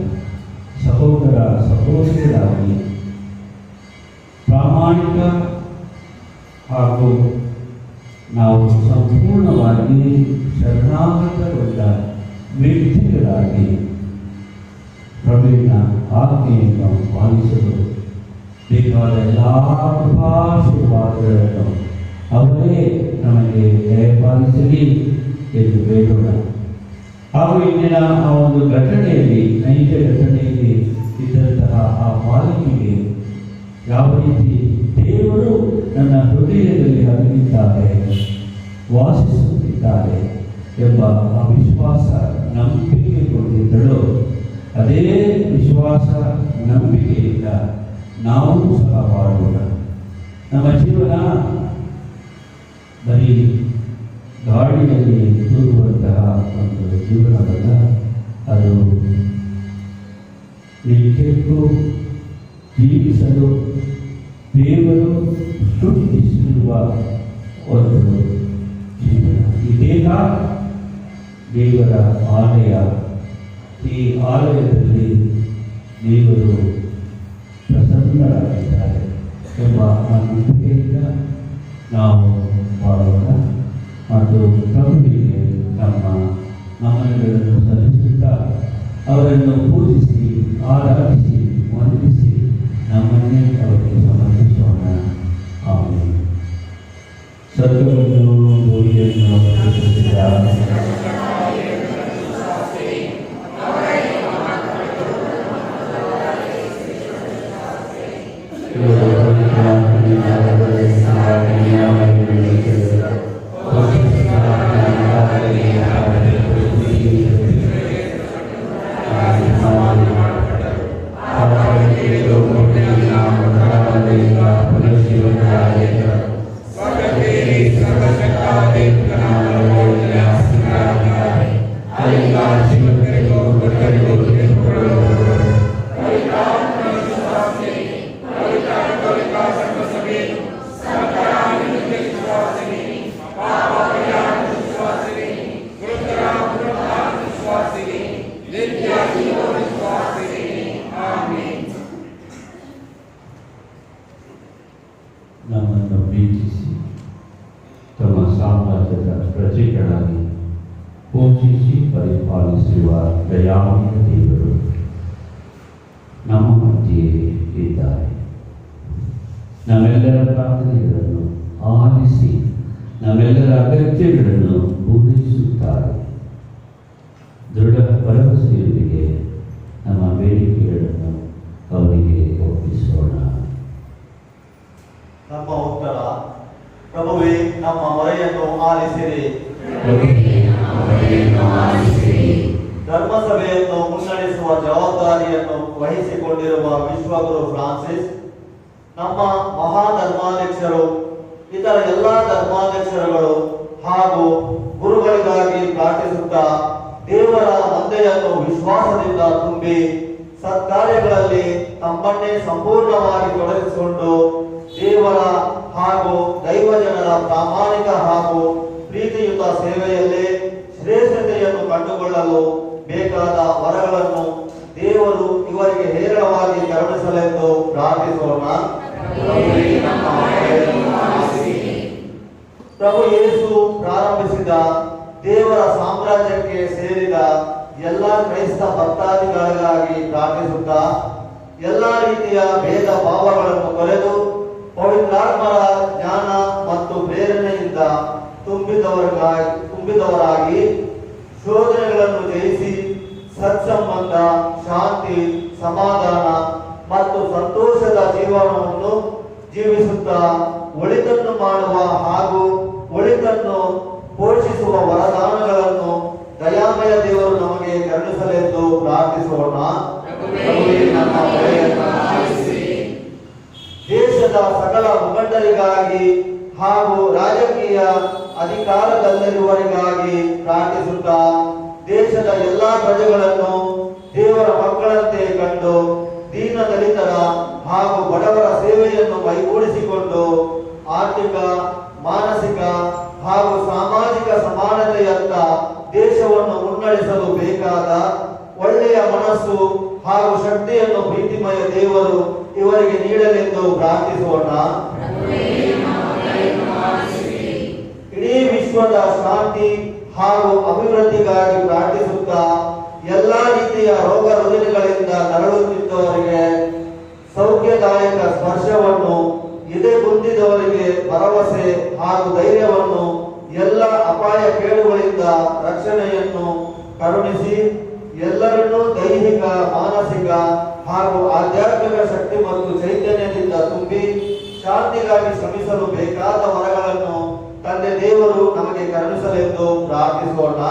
ಸಹೋದರ ಸಹೋದರಿಯರಾಗಿ, ಪ್ರಾಮಾಣಿಕ ಹಾಗೂ ನಾವು ಸಂಪೂರ್ಣವಾಗಿ ಶರಣಾಗತಗೊಂಡ ವ್ಯಕ್ತಿಗಳಾಗಿ ಪ್ರಭುವಿನ ಆಜ್ಞೆಯನ್ನು ಪಾಲಿಸಲು ಬೇಕಾದ ಎಲ್ಲ ಕೃಪಾಶೀರ್ವಾದಗಳನ್ನು ಅವರೇ ನಮಗೆ ದಯಪಾಲಿಸಲಿ ಎಂದು ಬೇಡೋಣ. ಹಾಗೂ ಇಂದಿನ ಆ ಒಂದು ಘಟನೆಯಲ್ಲಿ, ನೈಜ ಘಟನೆಯಲ್ಲಿ ಇದ್ದಂತಹ ಆ ಪಾಲಿಕೆಗೆ ಯಾವ ರೀತಿ ದೇವರು ನನ್ನ ಹೃದಯದಲ್ಲಿ ಹರಿದಿದ್ದಾರೆ, ವಾಸಿಸುತ್ತಿದ್ದಾರೆ ಎಂಬ ಆ ವಿಶ್ವಾಸ ನಂಬಿಕೆ ಕೊಟ್ಟಿದ್ದಳು. ಅದೇ ವಿಶ್ವಾಸ ನಂಬಿಕೆಯಿಂದ ನಾವು ಸಹ ಬಾಳೋಣ. ನಮ್ಮ ಜೀವನ ಬರೀ ಗಾಳಿಯಲ್ಲಿ ತೂರುವಂತಹ ಒಂದು ಜೀವನವಲ್ಲ, ಅದು ನಿತ್ಯಕ್ಕೂ ಜೀವಿಸಲು ದೇವರು ಸೃಷ್ಟಿಸಿರುವ ಒಂದು ಜೀವನ. ಈ ದೇಹ ದೇವರ ಆಲಯ. ಈ ಆಲಯದಲ್ಲಿ ದೇವರು ಪ್ರಸನ್ನರಾಗಿದ್ದಾರೆ ಎಂಬ ನಂಬಿಕೆಯಿಂದ ನಾವು ಬಾಳೋಣ ಮತ್ತು ಪ್ರಭುವಿಗೆ ನಮ್ಮ ನಮನಗಳನ್ನು ಸಲ್ಲಿಸುತ್ತಾ ಅವರನ್ನು ಪೂಜಿಸಿ, ಆರಾಧಿಸಿ, ವಂದಿಸಿ ನಮ್ಮನ್ನೇ ಅವರಿಗೆ ಸಮರ್ಪಿಸೋಣ. ಆಮೇಲೆ ಸ್ವರ್ಗವನ್ನು ಭೂಮಿಯನ್ನು ಸೃಷ್ಟಿಸಿದ ನಮ್ಮನ್ನು ಪ್ರೀತಿಸಿ ತಮ್ಮ ಸಾಮ್ರಾಜ್ಯದ ಪ್ರಜೆಗಳಾಗಿ ಪೋಷಿಸಿ ಪರಿಪಾಲಿಸುವ ದಯಾಮಯ ದೇವರು ನಮ್ಮ ಮಧ್ಯೆ ಇದ್ದಾರೆ. ನಮ್ಮೆಲ್ಲರ ಪ್ರಾರ್ಥನೆಗಳನ್ನು ಆಲಿಸಿ ನಮ್ಮೆಲ್ಲರ ಅಗತ್ಯಗಳನ್ನು ಪೂರೈಸುತ್ತಾರೆ. ದೃಢ ಭರವಸೆಯೊಂದಿಗೆ ನಮ್ಮ ಬೇಡಿಕೆಗಳನ್ನು ಅವರಿಗೆ ಒಪ್ಪಿಸೋಣ. ನಮ್ಮ ಉತ್ತರ: ಪ್ರಭುವೇ, ನಮ್ಮ ಮೊರೆಯನ್ನು ಆಲಿಸಿರಿ. ಧರ್ಮಸಭೆಯನ್ನು ಮುನ್ನಡೆಸುವ ಜವಾಬ್ದಾರಿಯನ್ನು ವಹಿಸಿಕೊಂಡಿರುವ ವಿಶ್ವಗುರು ಫ್ರಾನ್ಸಿಸ್, ನಮ್ಮ ಮಹಾಧರ್ಮಾಧ್ಯಕ್ಷರು, ಇತರ ಎಲ್ಲ ಧರ್ಮಾಧ್ಯಕ್ಷರುಗಳು ಹಾಗೂ ಗುರುಗಳಿಗಾಗಿ ಪ್ರಾರ್ಥಿಸುತ್ತಾ ದೇವರ ಮಂದೆಯನ್ನು ವಿಶ್ವಾಸದಿಂದ ತುಂಬಿ ಸತ್ಕಾರ್ಯಗಳಲ್ಲಿ ತಮ್ಮನ್ನೇ ಸಂಪೂರ್ಣವಾಗಿ ತೊಡಗಿಸಿಕೊಂಡು ದೇವರ ಹಾಗೂ ದೈವಜನರ ಪ್ರಾಮಾಣಿಕ ಹಾಗೂ ಪ್ರೀತಿಯುತ ಸೇವೆಯಲ್ಲಿ ಶ್ರೇಷ್ಠತೆಯನ್ನು ಕಂಡುಕೊಳ್ಳಲು ಬೇಕಾದ ವರಗಳನ್ನು ದೇವರು ಇವರಿಗೆ ಹೇರಳವಾಗಿ ಕರುಣಿಸಲೆಂದು ಪ್ರಾರ್ಥಿಸೋಣ. ಪ್ರಭು ಯೇಸು ಪ್ರಾರಂಭಿಸಿದ ದೇವರ ಸಾಮ್ರಾಜ್ಯಕ್ಕೆ ಸೇರಿದ ಎಲ್ಲ ಕ್ರೈಸ್ತ ಭಕ್ತಾದಿಗಳಿಗಾಗಿ ಪ್ರಾರ್ಥಿಸುತ್ತಾ ಎಲ್ಲ ರೀತಿಯ ಭೇದ ಭಾವಗಳನ್ನು ತೊರೆದು ಪವಿತ್ರಾತ್ಮರ ಜ್ಞಾನ ಮತ್ತು ಪ್ರೇರಣೆಯಿಂದ ತುಂಬಿದವರಾಗಿ ಶೋಧನೆಗಳನ್ನು ಜಯಿಸಿ ಸತ್ಸಂಬಂಧ, ಶಾಂತಿ, ಸಮಾಧಾನ ಮತ್ತು ಸಂತೋಷದ ಜೀವನವನ್ನು ಜೀವಿಸುತ್ತಾ ಒಳಿತನ್ನು ಮಾಡುವ ಹಾಗೂ ಒಳಿತನ್ನು ಪೋಷಿಸುವ ವರದಾನಗಳನ್ನು ದಯಾಮಯ ದೇವರು ನಮಗೆ ಕರುಣಿಸಲೆಂದು ಪ್ರಾರ್ಥಿಸೋಣ. ದೇಶದ ಸಕಲ ಮುಖಂಡರಿಗಾಗಿ ಹಾಗೂ ರಾಜಕೀಯ ಅಧಿಕಾರದಲ್ಲಿರುವವರಿಗಾಗಿ ಪ್ರಾರ್ಥಿಸುತ್ತಾ ದೇಶದ ಎಲ್ಲಾ ಪ್ರಜೆಗಳನ್ನು ದೇವರ ಮಕ್ಕಳಂತೆ ಕಂಡು ದೀನ ದಲಿತರ ಹಾಗೂ ಬಡವರ ಸೇವೆಯನ್ನು ಕೈಗೂಡಿಸಿಕೊಂಡು ಆರ್ಥಿಕ, ಮಾನಸಿಕ ಹಾಗೂ ಸಾಮಾಜಿಕ ಸಮಾನತೆಯತ್ತ ದೇಶವನ್ನು ಮುನ್ನಡೆಸಲು ಬೇಕಾದ ಒಳ್ಳೆಯ ಮನಸ್ಸು ಹಾಗೂ ಶಕ್ತಿಯನ್ನು ಪ್ರೀತಿಮಯ ದೇವರು ಇವರಿಗೆ ನೀಡಲೆಂದು ಪ್ರಾರ್ಥಿಸೋಣ. ಇಡೀ ವಿಶ್ವದ ಶಾಂತಿ ಹಾಗೂ ಅಭಿವೃದ್ಧಿಗಾಗಿ ಪ್ರಾರ್ಥಿಸುತ್ತಾ ಎಲ್ಲಾ ರೀತಿಯ ರೋಗ ರುಜಿನಗಳಿಂದ ನರಳುತ್ತಿದ್ದವರಿಗೆ ಸೌಖ್ಯದಾಯಕ ಸ್ಪರ್ಶವನ್ನು, ಎದೆಗುಂದಿದವರಿಗೆ ಭರವಸೆ ಹಾಗೂ ಧೈರ್ಯವನ್ನು, ಎಲ್ಲ ಅಪಾಯ ಕೇಡುಗಳಿಂದ ರಕ್ಷಣೆಯನ್ನು ಕರುಣಿಸಿ ಎಲ್ಲರನ್ನೂ ದೈಹಿಕ, ಮಾನಸಿಕ ಹಾಗೂ ಆಧ್ಯಾತ್ಮಿಕ ಶಕ್ತಿ ಮತ್ತು ಚೈತನ್ಯದಿಂದ ತುಂಬಿ ಶಾಂತಿಗಾಗಿ ಶ್ರಮಿಸಲು ಬೇಕಾದ ವರಗಳನ್ನು ತಂದೆ ದೇವರು ನಮಗೆ ಕರುಣಿಸಲೆಂದು ಪ್ರಾರ್ಥಿಸೋಣ.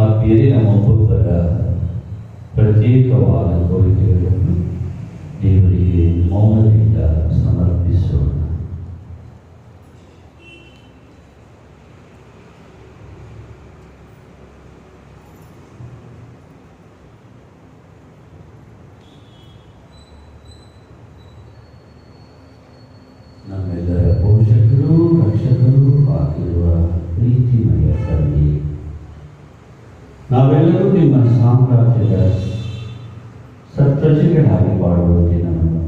ಆತ್ಮೀಯರೇ, ನಮ್ಮ ಒಬ್ಬೊಬ್ಬರ ಪ್ರತ್ಯೇಕವಾದ ಕೋರಿಕೆಗಳನ್ನು ದೇವರಿಗೆ ಮೌನದಿಂದ ಸಮರ್ಪಿಸೋಣ. ನಮ್ಮೆಲ್ಲರ ಪೋಷಕರು, ರಕ್ಷಕರು ಆಗಿರುವ ಪ್ರೀತಿಮಯ ತಂದೆ, ನಾವೆಲ್ಲರೂ ನಿಮ್ಮ ಸಾಮ್ರಾಜ್ಯದ ಸತ್ಪ್ರಜೆಗಳಾಗಿ ಬಾಳುವಂತೆ ನಮ್ಮನ್ನು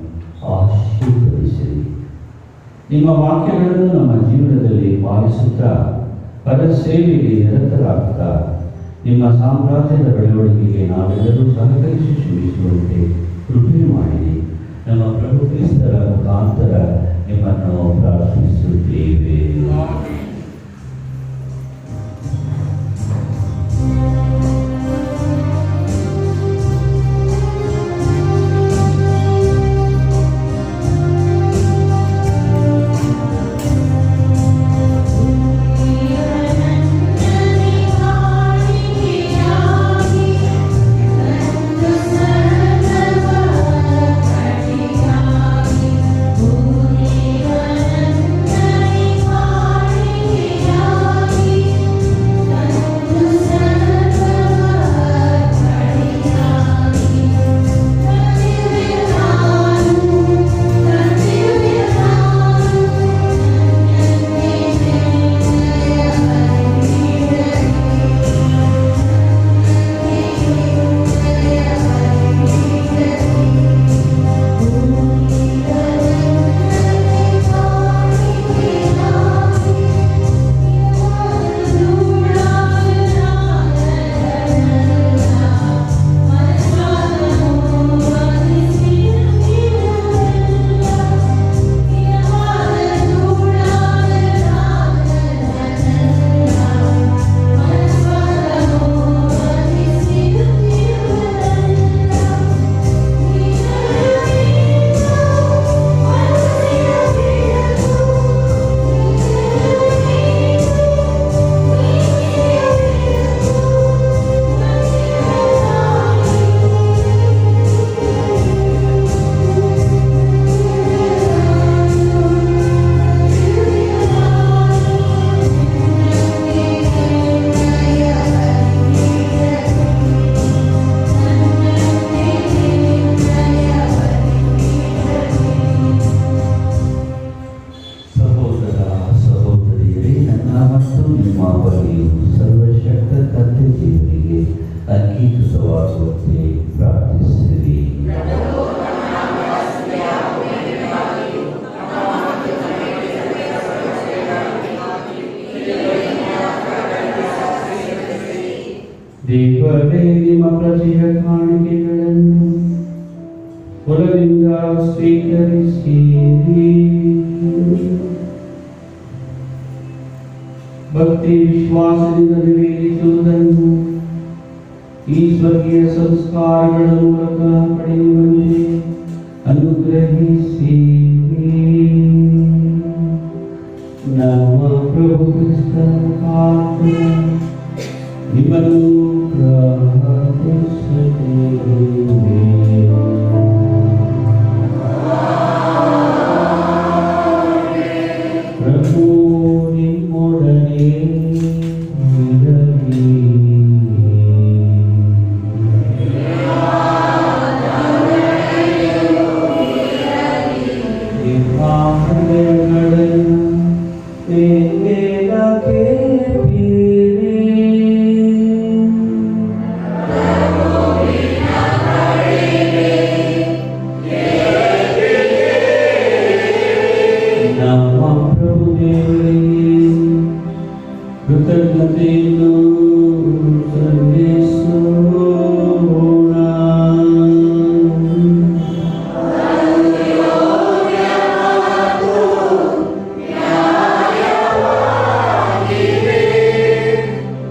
ಆಶೀರ್ವದಿಸಿರಿ. ನಿಮ್ಮ ವಾಕ್ಯಗಳನ್ನು ನಮ್ಮ ಜೀವನದಲ್ಲಿ ಪಾಲಿಸುತ್ತಾ ಪರ ಸೇವೆಗೆ ನಿರತರಾಗುತ್ತಾ ನಿಮ್ಮ ಸಾಮ್ರಾಜ್ಯದ ಬೆಳವಣಿಗೆಗೆ ನಾವೆಲ್ಲರೂ ಸಹಕರಿಸಿ ಶ್ರಮಿಸುವಂತೆ ಕೃಪೆ ಮಾಡಿರಿ. ನಮ್ಮ ಪ್ರಭು ಕ್ರಿಸ್ತರ ಮುಖಾಂತರ ನಿಮ್ಮನ್ನು ಪ್ರಾರ್ಥಿಸುತ್ತೇವೆ. ಅಂಗೀಕೃತವಾಗುವಂತೆ ಪ್ರಾರ್ಥಿಸಿರಿ. ದೇವರೇ, ನಿಮ್ಮ ಪ್ರತಿಯ ಕಾಣಿಕೆಗಳನ್ನು ಹೊಲದಿಂದ ಸ್ವೀಕರಿಸಿರಿ. ಭಕ್ತಿ ವಿಶ್ವಾಸದಿಂದ ನಿವೇದಿಸುವುದನ್ನು ಈ ಸ್ವರ್ಗೀಯ ಸಂಸ್ಕಾರಗಳ ಮೂಲಕ ಪಡೆಯುವಂತೆ ಅನುಗ್ರಹಿಸಿ. ನಮ್ಮ ಪ್ರಭು ಕ್ರಿಸ್ತ ಮುಖಾಂತರ ನಿಮ್ಮನ್ನು ಪ್ರಾರ್ಥಿಸುತ್ತೇವೆ. ಪ್ರಭು ನಿಮ್ಮೊಡನೆ ಇರಲಿ. ಕೃತಜ್ಞತೆಯನ್ನು ಸಲ್ಲಿಸೋಣ.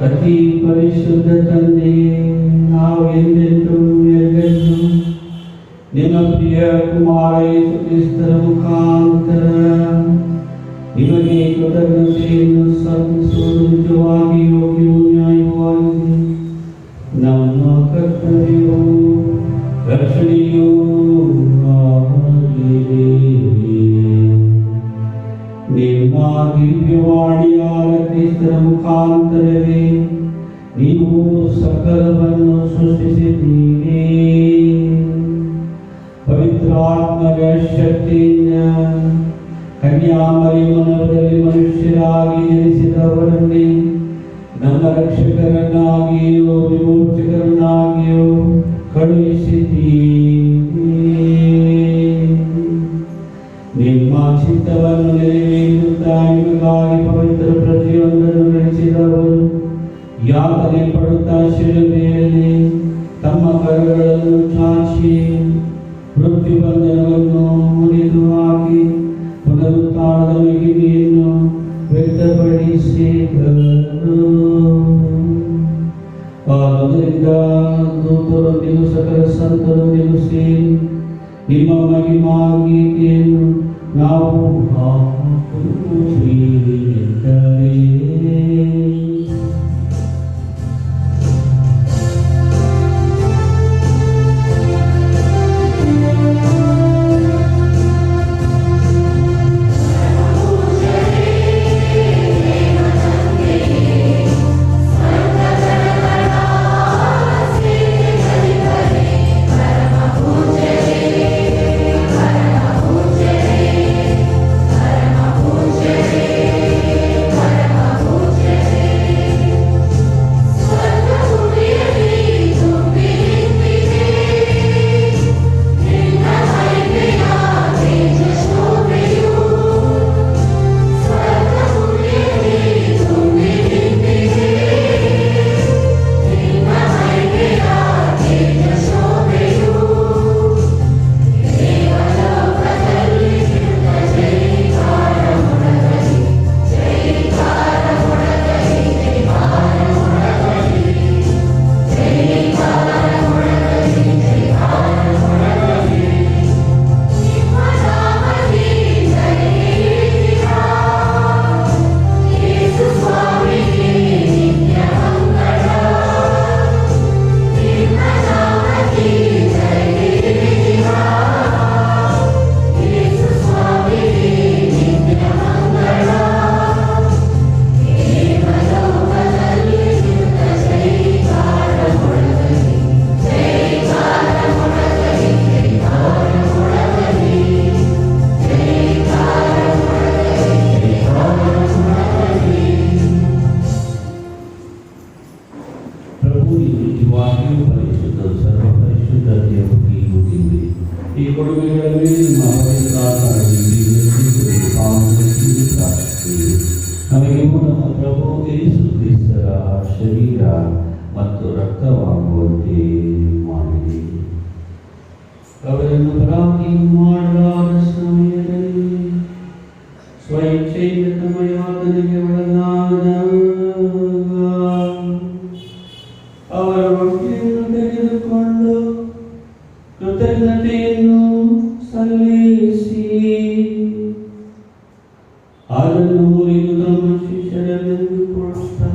ಅತಿ ಪರಿಶುದ್ಧ ತಂದೆಯೇ, ನಾವು ಎಂದೆಂದೂ ಎದ್ದು ನಿಮ್ಮ ಪ್ರಿಯ ಕುಮಾರ ಯೇಸು ಕ್ರಿಸ್ತರ ಮುಖಾಂತರ ನಿಮಗೆ ಕೃತಜ್ಞತೆಯನ್ನು ಸಲ್ಲಿಸುವುದು ನಿಜವಾಗಿ ಯೋಗ್ಯವೂ ನ್ಯಾಯವಾಗಿದೆ. ನಮ್ಮ ಕರ್ತವ್ಯವೂ ರಕ್ಷಣೆಯೂ ಆಗಿದೆ. ನಿಮ್ಮ ದಿವ್ಯವಾಣಿಯಾದ ಕ್ರಿಸ್ತರ ಮುಖಾಂತರವೇ ನೀವು ಸಕಲವನ್ನು ಸೃಷ್ಟಿಸಿದ್ದೀರಿ. ಪವಿತ್ರಾತ್ಮರ ಶಕ್ತಿಯಿಂದ ಕನ್ಯಾಮರಿಯಮನದಲ್ಲಿ ಮನುಷ್ಯರಾಗಿ ಜನಿಸಿದವರನ್ನೇ ನಮ್ಮ ರಕ್ಷಕರನ್ನಾಗಿಯೂ ವಿಮೋಚಕರನ್ನಾಗಿಯೂ ಕಳುಹಿಸಿದ್ದೀರಿ. ನಿಮ್ಮ ಚಿತ್ತವನ್ನು ನೆರವೇರಿಸುತ್ತಾ ನಿಮಗಾಗಿ ಪವಿತ್ರ ಪ್ರತಿಯೊಂದನ್ನು ನಡೆಸಿದವರು ಯಾತನೆ ಪಡುತ್ತಾ ಶಿಲುಬೆಯಲ್ಲಿ ತಮ್ಮ ಕರಗಳನ್ನು ಚಾಚಿ ಮೃತ್ಯುಬಂಧನವನ್ನು ಮುರಿದು ಹಾಕಿ ಪುನರುತ್ಥಾನದ ಮಹಿಮೆಯನ್ನು ವ್ಯಕ್ತಪಡಿಸಿದರು. ಆದ್ದರಿಂದ ದೂತರೊಂದಿಗೂ ಸಕಲ ಸಂತರೊಂದಿಗೂ ಸೇರಿ ನಿಮ್ಮ ಮಹಿಮಾ ಗೀತೆಯನ್ನು ನಾವು ಹಾಡುತ್ತಿದ್ದರೆ ಈ ಕೊಡುಗೆಗಳ ಮೇಲೆ ನಿಮ್ಮ ನಮಗೆ ನಮ್ಮ ಪ್ರಭು ಯೇಸು ಕ್ರಿಸ್ತರ ಶರೀರ ಮತ್ತು ರಕ್ತವಾಗುವಂತೆ ಮಾಡಿದೆ. ಅವರನ್ನು ಪ್ರಾರ್ಥನೆ ಮಾಡಲಾದ ಸಮಯದಲ್ಲಿ ಸ್ವಇಚ್ಛೆಯಿಂದ ತಮ್ಮ ಯಾತನೆಗೆ ಒಳಗಾದಾಗ ಅವರ ರೊಟ್ಟಿಯನ್ನು ತೆಗೆದುಕೊಂಡು ಕೃತಜ್ಞತೆಯನ್ನು ಸಲ್ಲಿಸಿ ಅದನ್ನು ಮುರಿದು ತಮ್ಮ ಶಿಷ್ಯರೆಂದು ಕೊಡುತ್ತಾ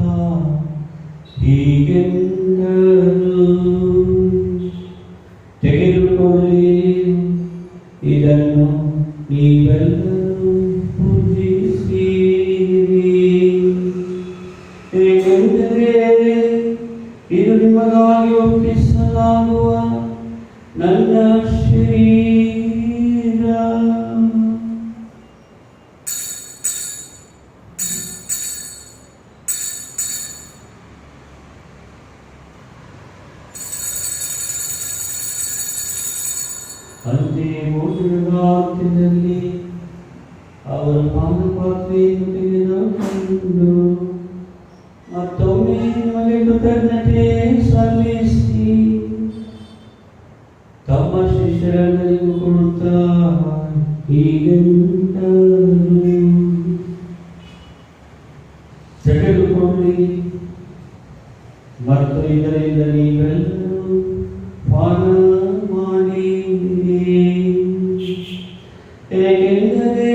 ಹೀಗೆಂದರು, ತೆಗೆದುಕೊಳ್ಳಿ, ಇದನ್ನು ನೀವೆಲ್ಲರೂ ಪೂಜಿಸಿರಿ. ಏಕೆಂದರೆ ಇದು ನಿಮಗಾಗಿ ಒಪ್ಪಿಸಲಾಗುವ ನನ್ನ ಶರೀರ. ಅಂತೆಯೇ ಭೋಜನಗಾಂತ್ಯದಲ್ಲಿ ಅವರ ಪಾನಪಾತ್ರೆಯನ್ನು ತೆಗೆದುಕೊಂಡು ತೆಗೆದುಕೊಳ್ಳಿ ಮತ್ತು ಇದರಿಂದ ನೀವೆಲ್ಲರೂ ಪಾನ ಮಾಡಿ, ಏಕೆಂದರೆ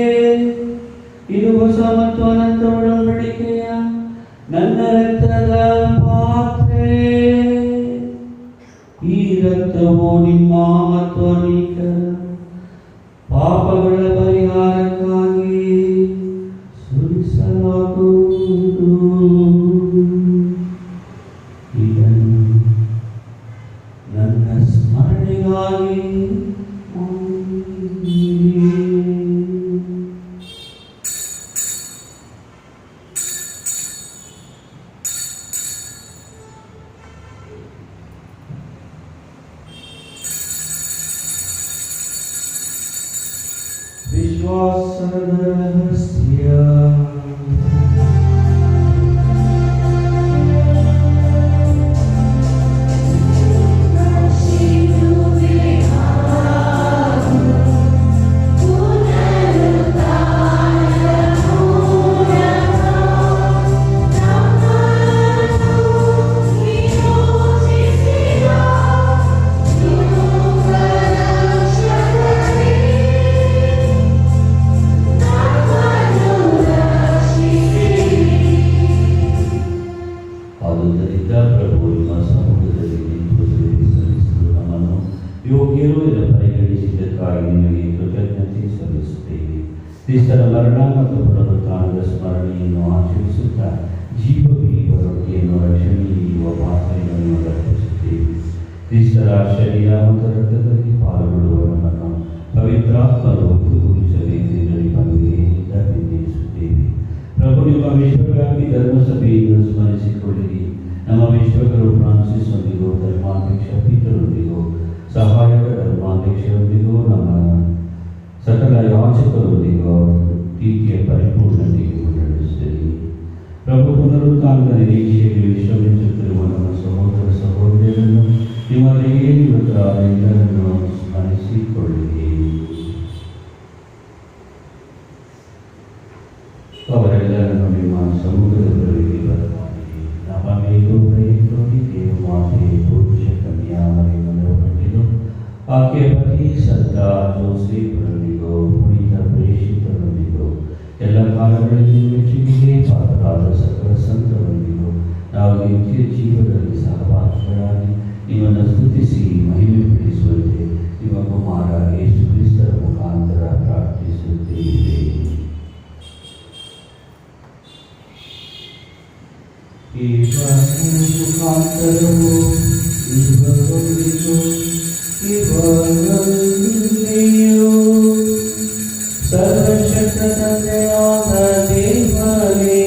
ಇದು ಹೊಸ ಮತ್ತು ಅನಂತ ಒಡಂಬಡಿಕೆಯ ನನ್ನ ರಕ್ತದ ಪಾತ್ರೆ. ಈ ರಕ್ತವು ನಿಮ್ಮ ಮತ್ತು ಅನೇಕರ ಪಾಪಗಳ ಪರಿಹಾರಕ್ಕಾಗಿ ಸುರಿಸಲಾಗುವುದು. ಇದನ್ನು ನನ್ನ ಸ್ಮರಣೆಗಾಗಿ ಮಾಡಿರಿ. ವಿಶ್ವಾಸದ ರಹಸ್ಯ. ಆದುದರಿಂದ ಪ್ರಭು ನಿಮ್ಮ ಸಮ್ಮುಖದಲ್ಲಿ ನಿಂತು ಸೇವೆ ಸಲ್ಲಿಸಲು ನಮ್ಮನ್ನು ಯೋಗ್ಯರು ಎಂದು ಪರಿಗಣಿಸಿದ್ದಕ್ಕಾಗಿ ನಿಮಗೆ ಕೃತಜ್ಞತೆ ಸಲ್ಲಿಸುತ್ತೇವೆ. ಕ್ರಿಸ್ತರ ಮರಣ ಮತ್ತು ಪುನರುತ್ಥಾನದ ಸ್ಮರಣೆಯನ್ನು ಆಚರಿಸುತ್ತಾ ಜೀವವೀವ ರೊಟ್ಟಿಯನ್ನು ರಕ್ಷಣೆಯುವ ಪಾತ್ರೆಯನ್ನು ಅರ್ಪಿಸುತ್ತೇವೆ. ಕ್ರಿಸ್ತರ ಶರೀರ ಮತ್ತು ರಕ್ತದಲ್ಲಿ ಪಾಲ್ಗೊಳ್ಳುವ ನಮ್ಮನ್ನು ಪವಿತ್ರಾತ್ಮರು ಒಟ್ಟುಗೂಡಿಸಬೇಕೆಂದು ನಿಮಗೆ ವಿನಂತಿಸುತ್ತೇವೆ. ಪ್ರಭು ನಿಮ್ಮ ವಿಶ್ವವ್ಯಾಪಿ ಧರ್ಮಸಭೆಯನ್ನು ಸ್ಮರಿಸಿಕೊಳ್ಳಿರಿ. ನಮ್ಮ ವಿಶ್ವಗುರು ಫ್ರಾನ್ಸಿಸ್ ಒಂದಿಗೂ ಧರ್ಮಾಧ್ಯಕ್ಷ ಪೀಟರೊಂದಿಗೂ ಸಹಾಯಕ ಧರ್ಮಾಧ್ಯಕ್ಷರೊಂದಿಗೂ ನಮ್ಮ ಸಕಲ ಯಾಚಕರೊಂದಿಗೂ ಪ್ರೀತಿಯ ಪರಿಪೂರ್ಣತೆಗೆ ನಡೆಸಿರಿ. ಪ್ರಭು ಪುನರುತ್ಥಾನದ ನಿರೀಕ್ಷೆಯಲ್ಲಿ ವಿಶ್ರಮಿಸುತ್ತಿರುವ ನಮ್ಮ ಸಹೋದರ ಸಹೋದರಿಯರನ್ನು ನಿಮ್ಮ ಎಲ್ಲರನ್ನು ಸ್ಮರಿಸಿಕೊಳ್ಳಿರಿ. ಅವರೆಲ್ಲರನ್ನು ನಿಮ್ಮ ಸಮುದ್ರದವರೆಗೆ ಬರಮಾಡಿರಿ. ನಮ್ಮ ಮೇಲೂ ದಯೆತೋರಿ ದೇವಮಾತೆ ಪುರುಷ ಕನ್ಯಾ ಮರಿಯಮ್ಮನವರೊಂದಿಗೂ ಆಕೆಯ ಪತಿ ಸಂತ ಜೋಸೇಫರೊಂದಿಗೂ ಪುನೀತ ಪ್ರೇಷಿತರೊಂದಿಗೂ ಎಲ್ಲ ಕಾಲಗಳಲ್ಲಿ ಮೆಚ್ಚುಗೆಗೆ ಪಾತ್ರರಾದ ಸಕಲ ಸಂತರೊಂದಿಗೂ ನಾವು ನಿತ್ಯ ಜೀವನದಲ್ಲಿ ಸಹಭಾಗಿಗಳಾಗಿ ನಿಮ್ಮನ್ನು ಸ್ತುತಿಸಿ ಮಹಿಮೆ ಪಡಿಸುವಂತೆ ನಿಮ್ಮ ಕುಮಾರ ಯೇಸು ಕ್ರಿಸ್ತರ ಮುಖಾಂತರ ಪ್ರಾರ್ಥಿಸುತ್ತೇವೆ. ಈ ಮುಖಾಂತರವು ಇವರೊಂದಿಗೂ ಇವರಲ್ಲಿಯೂ ಸರ್ವಶಕ್ತ ತಂದೆಯಾದ ದೇವರೇ,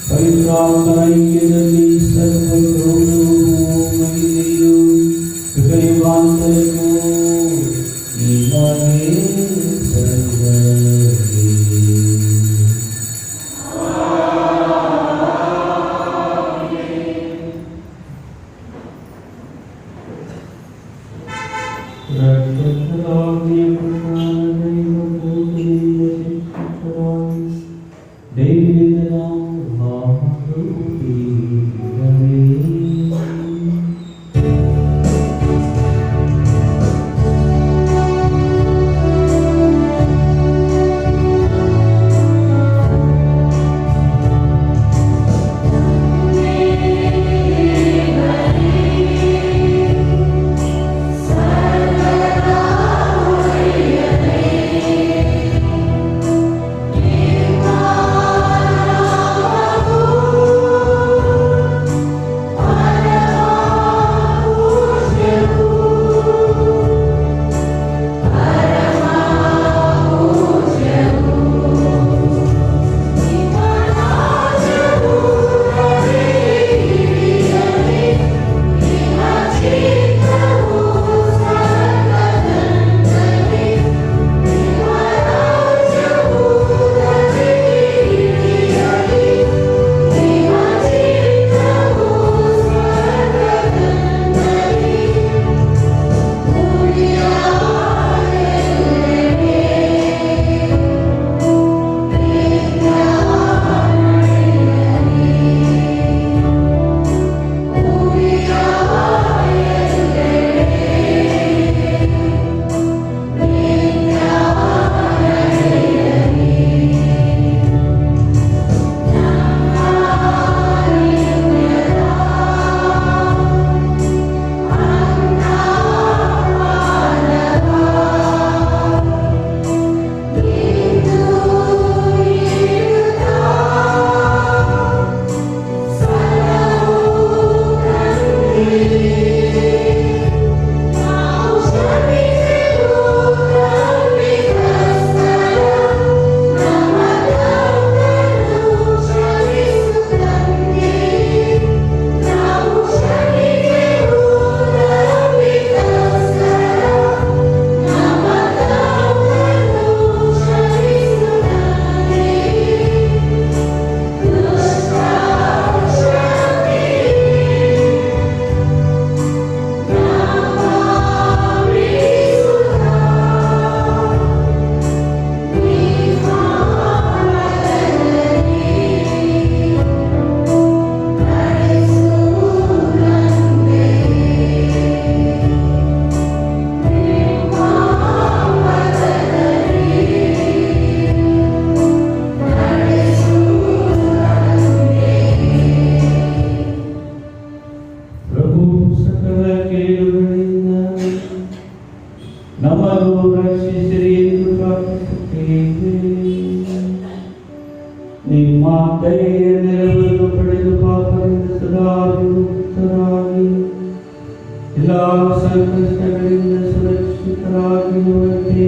ಪವಿತ್ರಾತ್ಮನ ಐಕ್ಯದಲ್ಲಿ ಸರ್ವ ಗೌರವವೂ ಮಹಿಮೆಯೂ ಯುಗಯುಗಾಂತರಕ್ಕೂ ನಿಮಗೆ ಸಲ್ಲಲಿ. ದಯೆಯ ನೆರವನ್ನು ಪಡೆದು ಪಾಪದಿಂದ ಸದಾ ವಿಮುಕ್ತರಾಗಿ ಎಲ್ಲ ಸಂಕಷ್ಟಗಳಿಂದ ಸುರಕ್ಷಿತರಾಗಿರುವಂತೆ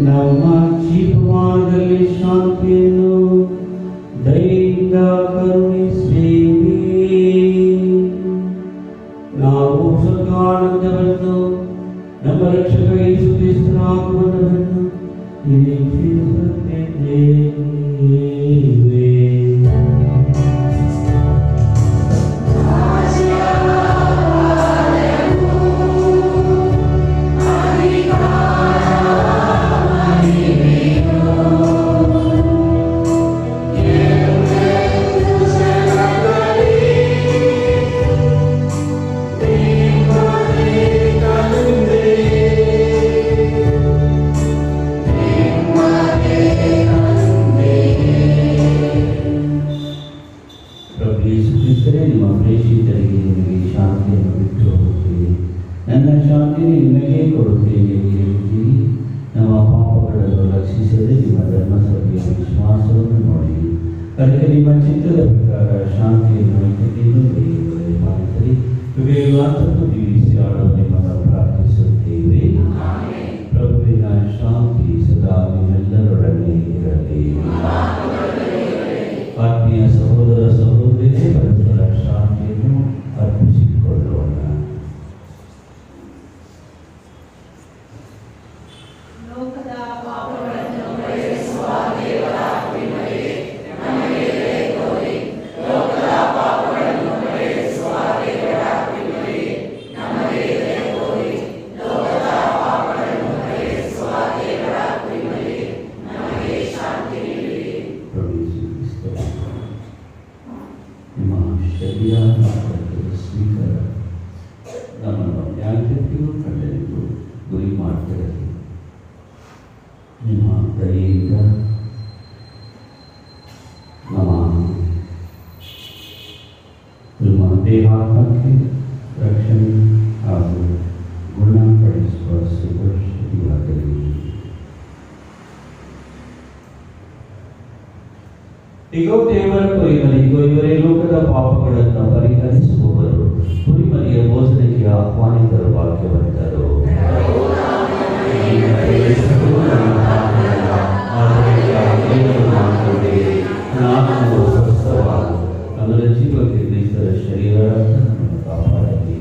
ನಮ್ಮ ಜೀವಮಾನದಲ್ಲಿ ಶಾಂತಿಯನ್ನು ದಯೆಯಿಂದ ಕರುಣಿಸಿರಿ. ನಾವು ಸದಾನಂದವನ್ನು ನಮ್ಮ ರಕ್ಷಕ ಯೇಸು ಕ್ರಿಸ್ತನ ಆಗಮನವನ್ನು ನಿರೀಕ್ಷಿಸುತ್ತಿದ್ದೇವೆ. ನಿಮ್ಮ ಪ್ರೇಷಿತರಿಗೆ ನಿಮಗೆ ಶಾಂತಿಯನ್ನು ಬಿಟ್ಟು ಹೋಗುತ್ತೇನೆ, ನನ್ನ ಶಾಂತಿಯನ್ನು ನಿಮಗೆ ಕೊಡುತ್ತೇನೆ ಎಂದಿದ್ದೀರಿ. ನಮ್ಮ ಪಾಪಗಳನ್ನು ರಕ್ಷಿಸದೆ ನಿಮ್ಮ ಧರ್ಮಸಭೆಯ ವಿಶ್ವಾಸವನ್ನು ನೋಡಿ ಅದಕ್ಕೆ ನಿಮ್ಮ ಚಿತ್ತದ ಪ್ರಕಾರ ಶಾಂತಿಯನ್ನು ಐಕ್ಯತೆಯನ್ನು ಮಾಡಿಸಲಿ. ವಿವೇಕಾಂತನ್ನು ಜೀವಿಸಿ ಆಡೋ ನಿಮ್ಮನ್ನು ಪ್ರಾರ್ಥಿಸುತ್ತೇವೆ. ಪ್ರಭುವಿನ ಶಾಂತಿ ಸದಾ ನಿಮ್ಮೆಲ್ಲರೊಡನೆ ಇರಲಿ. ಆತ್ಮೀಯ ಸಹೋದರ ಸಹೋದರಿಯರೇ, ಪರಸ್ಪರ ಶಾಂತಿಯನ್ನು ಅರ್ಪಿಸಿಕೊಳ್ಳೋಣ. ಲೋಕದ ಪಾಪಗಳನ್ನು ಪರಿಹರಿಸುವ ದೇವರ ಕೃಪೆಗೆ ನಮಗೆ ದಯೆ ತೋರಿ. ಲೋಕದ ಪಾಪಗಳನ್ನು ಪರಿಹರಿಸುವ ದೇವರ ಕೃಪೆಗೆ ನಮಗೆ ದಯೆ ತೋರಿ. ಲೋಕದ ಪಾಪಗಳನ್ನು ಪರಿಹರಿಸುವ ದೇವರ ಕೃಪೆಗೆ ನಮಗೆ ಶಾಂತಿ ನೀಡಿ. ನಿಮ್ಮ ಶರೀರ ಸ್ವೀಕಾರ ನಮ್ಮನ್ನು ನ್ಯಾಯತೆಗೂ ಖಂಡನೆಗೂ ಗುರಿ ಮಾಡ್ತಿರಲಿ. ನಿಮ್ಮ ದಯೆಯಿಂದ ನಿಮ್ಮ ದೇಹಾತ್ಮಕ್ಕೆ ರಕ್ಷಣೆ ಹಾಗೂ ಗುಣಪಡಿಸುವ ಸುರಕ್ಷತೆಯಾಗಲಿ. ಇಗೋ ದೇವರ ಕುರಿಮರಿಗೂ ಇವರೇ ಲೋಕದ ಪಾಪಗಳನ್ನು ಪರಿಹರಿಸುವವರು, ಕುರಿಮರಿಯ ಭೋಜನಕ್ಕೆ ಆಹ್ವಾನಿತರು, ಭಾಗ್ಯವಂತರು. ನಾನು ಸ್ವಸ್ಥವಾದ ಅದರ ಜೀವಕ್ಕೆ ಕ್ರಿಸ್ತರ ಶರೀರ ನಮ್ಮನ್ನು ಕಾಪಾಡಲಿ.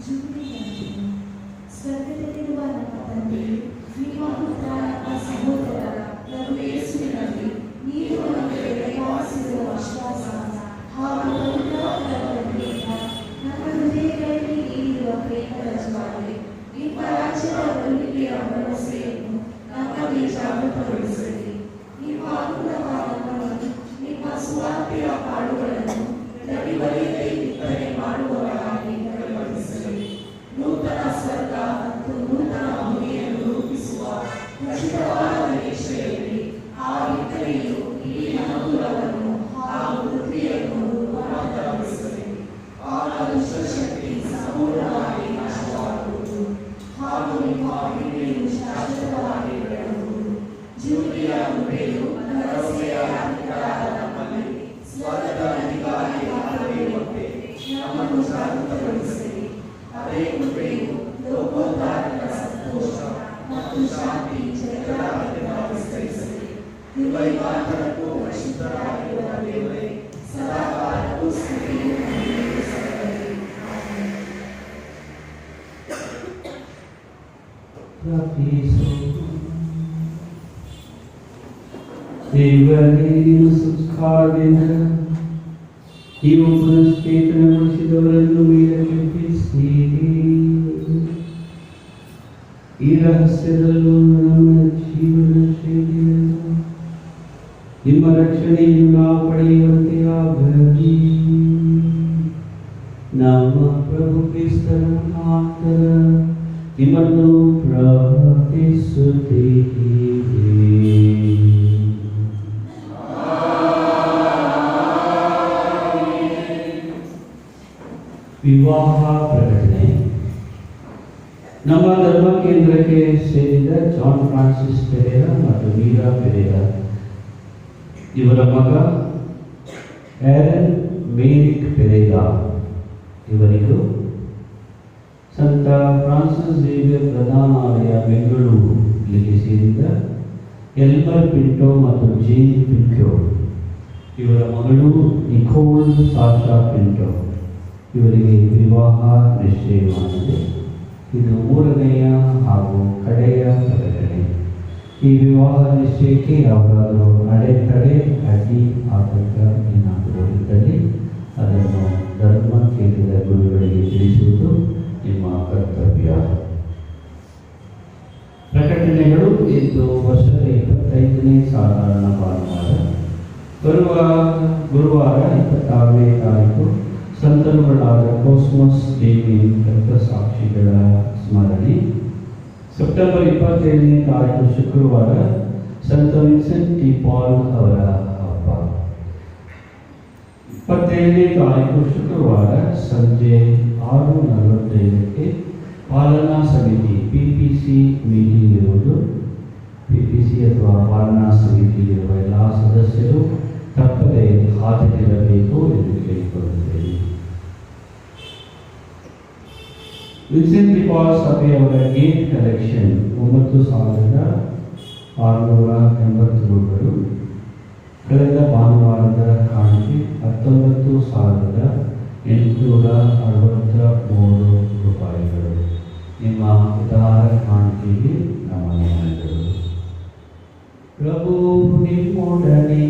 ಜುಬಿಲಿಯಂತೆಯೂ ಸ್ವರ್ಗದಲ್ಲಿರುವ ನಮ್ಮ ತಂದೆಯು, ನಿಮ್ಮ ಪುತ್ರ ನಮ್ಮ ಸಹೋದರ ಪ್ರಭು ಯೇಸುವಿನಲ್ಲಿ ನೀವು ನಮಗೆ ದಯಪಾಲಿಸಿರುವ ವಿಶ್ವಾಸ ಹಾಗೂ ಪವಿತ್ರಾತ್ಮರಿಂದ ನಮ್ಮ ಹೃದಯಗಳಲ್ಲಿ ನೀಡಿರುವ ಪ್ರೇಮದ ಜ್ವಾಲೆ, ನಿಮ್ಮ ರಾಜ್ಯದ ಬರುವಿಕೆಯ ಭರವಸೆಯನ್ನು ನಮ್ಮಲ್ಲಿ ಜಾಗೃತಗೊಳಿಸಲಿ. ನಿಮ್ಮ ಅನುಗ್ರಹವನ್ನು, ನಿಮ್ಮ ಸುವಾರ್ತೆಯ ಪಾಡುಗಳನ್ನು ಪ್ರತಿಭಟನೆ ಬಿತ್ತನೆ ಮಾಡುವವರಾಗಿ ಪರಿವರ್ತಿಸಲಿ. ನೂತನ ಸ್ವರ್ಗ ಮತ್ತು ನೂತನ ಭೂಮಿಯನ್ನು ರೂಪಿಸುವ ಖಚಿತವಾದ ನಿರೀಕ್ಷೆಯಲ್ಲಿ ಆ ಬಿತ್ತನೆಯು ಈ ಅನುಕೂಲವನ್ನು ಹಾಗೂ ಪೃಥ್ವಿಯನ್ನು ರೂಪಾಂತರಗೊಳಿಸಲಿ. ಆಗ ದುಷ್ಟಶಕ್ತಿ ಸಂಪೂರ್ಣವಾಗಿ ನಾಶವಾಗುವುದು ಹಾಗೂ ನಿಮ್ಮ ಮಹಿಮೆಯು ಶಾಶ್ವತವಾಗಿ ಬೆಳೆಯುವುದು. ಜೂಬಿಲಿಯ ಕೃಪೆಯು ಭರವಸೆಯ ಯಾತ್ರಿಕರಾದ ನಮ್ಮಲ್ಲಿ ಸ್ವರ್ಗದ ಅಧಿಕಾರಿ ಹಾಕದಿರುವಂತೆ ನಮ್ಮನ್ನು ಜಾಗೃತಗೊಳಿಸಲಿ. ಅದೇ ಕೃಪೆಯು ಲೋಕೋದ್ಧಾರಕ ಸಂತೋಷ ಮತ್ತು ಶಾಂತಿ ಜಗದಾದ್ಯಂತ ವಿಸ್ತರಿಸಲಿ. ಕೃಪೆಗಾತರಕ್ಕೂ ಪರಿಶುದ್ಧರಾಗಿರುವ ದೇವರೇ, ಸದಾಕಾಲಕ್ಕೂ ಸ್ತುತಿಯು ನಿಮಗೆ ಸಲ್ಲಲಿ. ಆಮೆನ್. ದೇವರ ಸಂಸ್ಕಾರದಿಂದ ನೀವು ಪುನಶ್ಚೇತನಗೊಳಿಸಿದವರನ್ನು ಮೇಲಕ್ಕೆತ್ತಿಸಿರಿ. ಈ ರಹಸ್ಯದಲ್ಲೂ ನಮ್ಮ ಜೀವನ ಶೈಲಿಯನ್ನು ನಿಮ್ಮ ರಕ್ಷಣೆಯನ್ನು ನಾವು ಪಡೆಯುವಂತೆ ಆಗಲಿ. ನಮ್ಮ ಪ್ರಭು ಕ್ರಿಸ್ತನ ಮುಖಾಂತರ ನಿಮ್ಮನ್ನು ಪ್ರಾರ್ಥಿಸುತ್ತೇವೆ. ವಿವಾಹ ಪ್ರಕಟಣೆ. ನಮ್ಮ ಧರ್ಮ ಕೇಂದ್ರಕ್ಕೆ ಸೇರಿದ ಜಾನ್ ಫ್ರಾನ್ಸಿಸ್ ಪೆರೇರ ಮತ್ತು ಮೀರಾ ಪೆರೇರ ಇವರ ಮಗ ಆರನ್ ಮೇರಿಕ್ ಪೆರೇರ ಇವರಿಗೂ ಸಂತ ಫ್ರಾನ್ಸಿಸ್ ಝೇವಿಯರ್ ಪ್ರಧಾನಾಲಯ ಬೆಂಗಳೂರು ಇಲ್ಲಿಗೆ ಸೇರಿದ ಎಲ್ಮರ್ ಪಿಂಟೋ ಮತ್ತು ಜೇನ್ ಪಿಂಟೋ ಇವರ ಮಗಳು ನಿಕೋಲ್ ಸಾಶಾ ಪಿಂಟೋ ಇವರಿಗೆ ವಿವಾಹ ನಿಶ್ಚಯವಾಗಿದೆ. ಇದು 3ನೆಯ ಹಾಗೂ ಕಡೆಯ ಪ್ರಕಟಣೆ. ಈ ವಿವಾಹ ನಿಶ್ಚಯಕ್ಕೆ ಯಾವುದಾದರೂ ಅಡೆತಡೆ ಅಡ್ಡಿ ಆತಂಕ ಏನಾದರೂ ಇದ್ದಲ್ಲಿ ಅದನ್ನು ಧರ್ಮ ಕೇಂದ್ರದ ಗುರುಗಳಿಗೆ ತಿಳಿಸುವುದು ನಿಮ್ಮ ಕರ್ತವ್ಯ. ಪ್ರಕಟಣೆಗಳು ಇಂದು ವರ್ಷದ 25ನೇ ಸಾಧಾರಣ ಭಾನುವಾರ. ಬರುವ ಗುರುವಾರ 26ನೇ ತಾರೀಕು ಸಂತರುಗಳಾದ ಕೋಸ್ಮಸ್ ಡೇವಿಡ್ ರಕ್ತಸಾಕ್ಷಿಗಳ ಸ್ಮರಣೆ. ಸೆಪ್ಟೆಂಬರ್ 27ನೇ ತಾರೀಕು ಶುಕ್ರವಾರ ಸಂತ ವಿನ್ಸೆಂಟ್ ಟಿ ಪಾಲ್ ಅವರ ಹಬ್ಬ. 27ನೇ ತಾರೀಕು ಶುಕ್ರವಾರ ಸಂಜೆ 6:45ಕ್ಕೆ ಪಾಲನಾ ಸಮಿತಿ PPC ಮೀಟಿಂಗ್ ಇರುವುದು. PPC ಅಥವಾ ಪಾಲನಾ ಸಮಿತಿಯಲ್ಲಿರುವ ಎಲ್ಲ ಸದಸ್ಯರು ತಪ್ಪದೆ ಹಾಜರಿರಬೇಕು ಎಂದು ಕೇಳಿಕೊಳ್ಳುತ್ತೇವೆ. ವಿನ್ಸೆಂಟ್ ಡಿ ಪಾಲ್ ಸಭೆಯವರ ಗೇಟ್ ಕಲೆಕ್ಷನ್ 9,680 ರೂಗಳು. ಕಳೆದ ಭಾನುವಾರದ ಕಾಣಿಕೆ 19,863 ರೂಪಾಯಿಗಳು. ನಿಮ್ಮ ಉದಾರ ಕಾಣಿಕೆಗೆ ನಮನಗಳು. ಪ್ರಭು ನಿಮ್ಮೊಡನೆ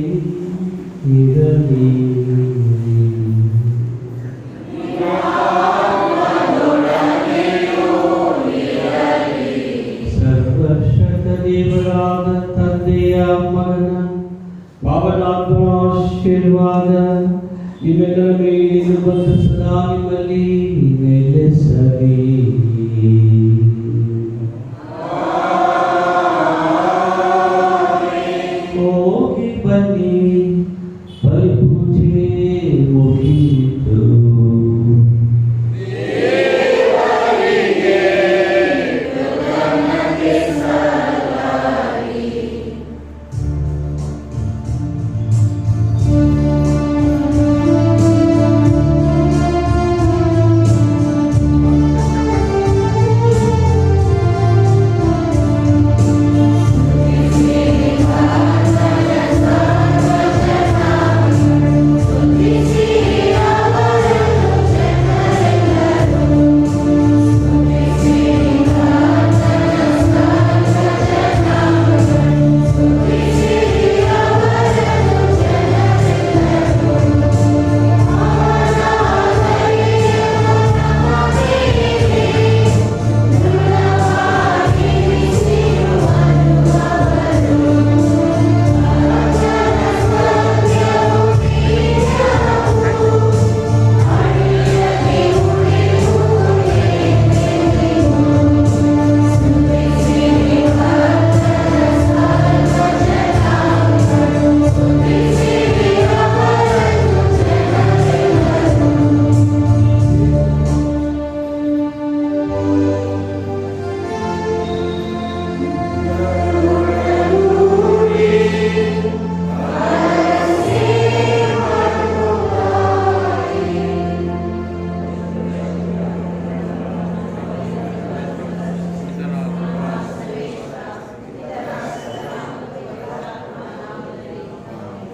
ಇರಲಿ. ಸರ್ವಶಕ್ತ ದೇವರಾದ ತಂದೆಯ ಮಗನ ಪಾವನಾತ್ಮ ಆಶೀರ್ವಾದ ನಿಮ್ಮೆಲ್ಲರ ಮೇಲೆ ಬಂದು ಸದಾ ನಿಮ್ಮಲ್ಲಿ ನೆಲೆಸಲಿ. ಹೋಗಿ ಬನ್ನಿ, ಬಲಿಪೂಜೆ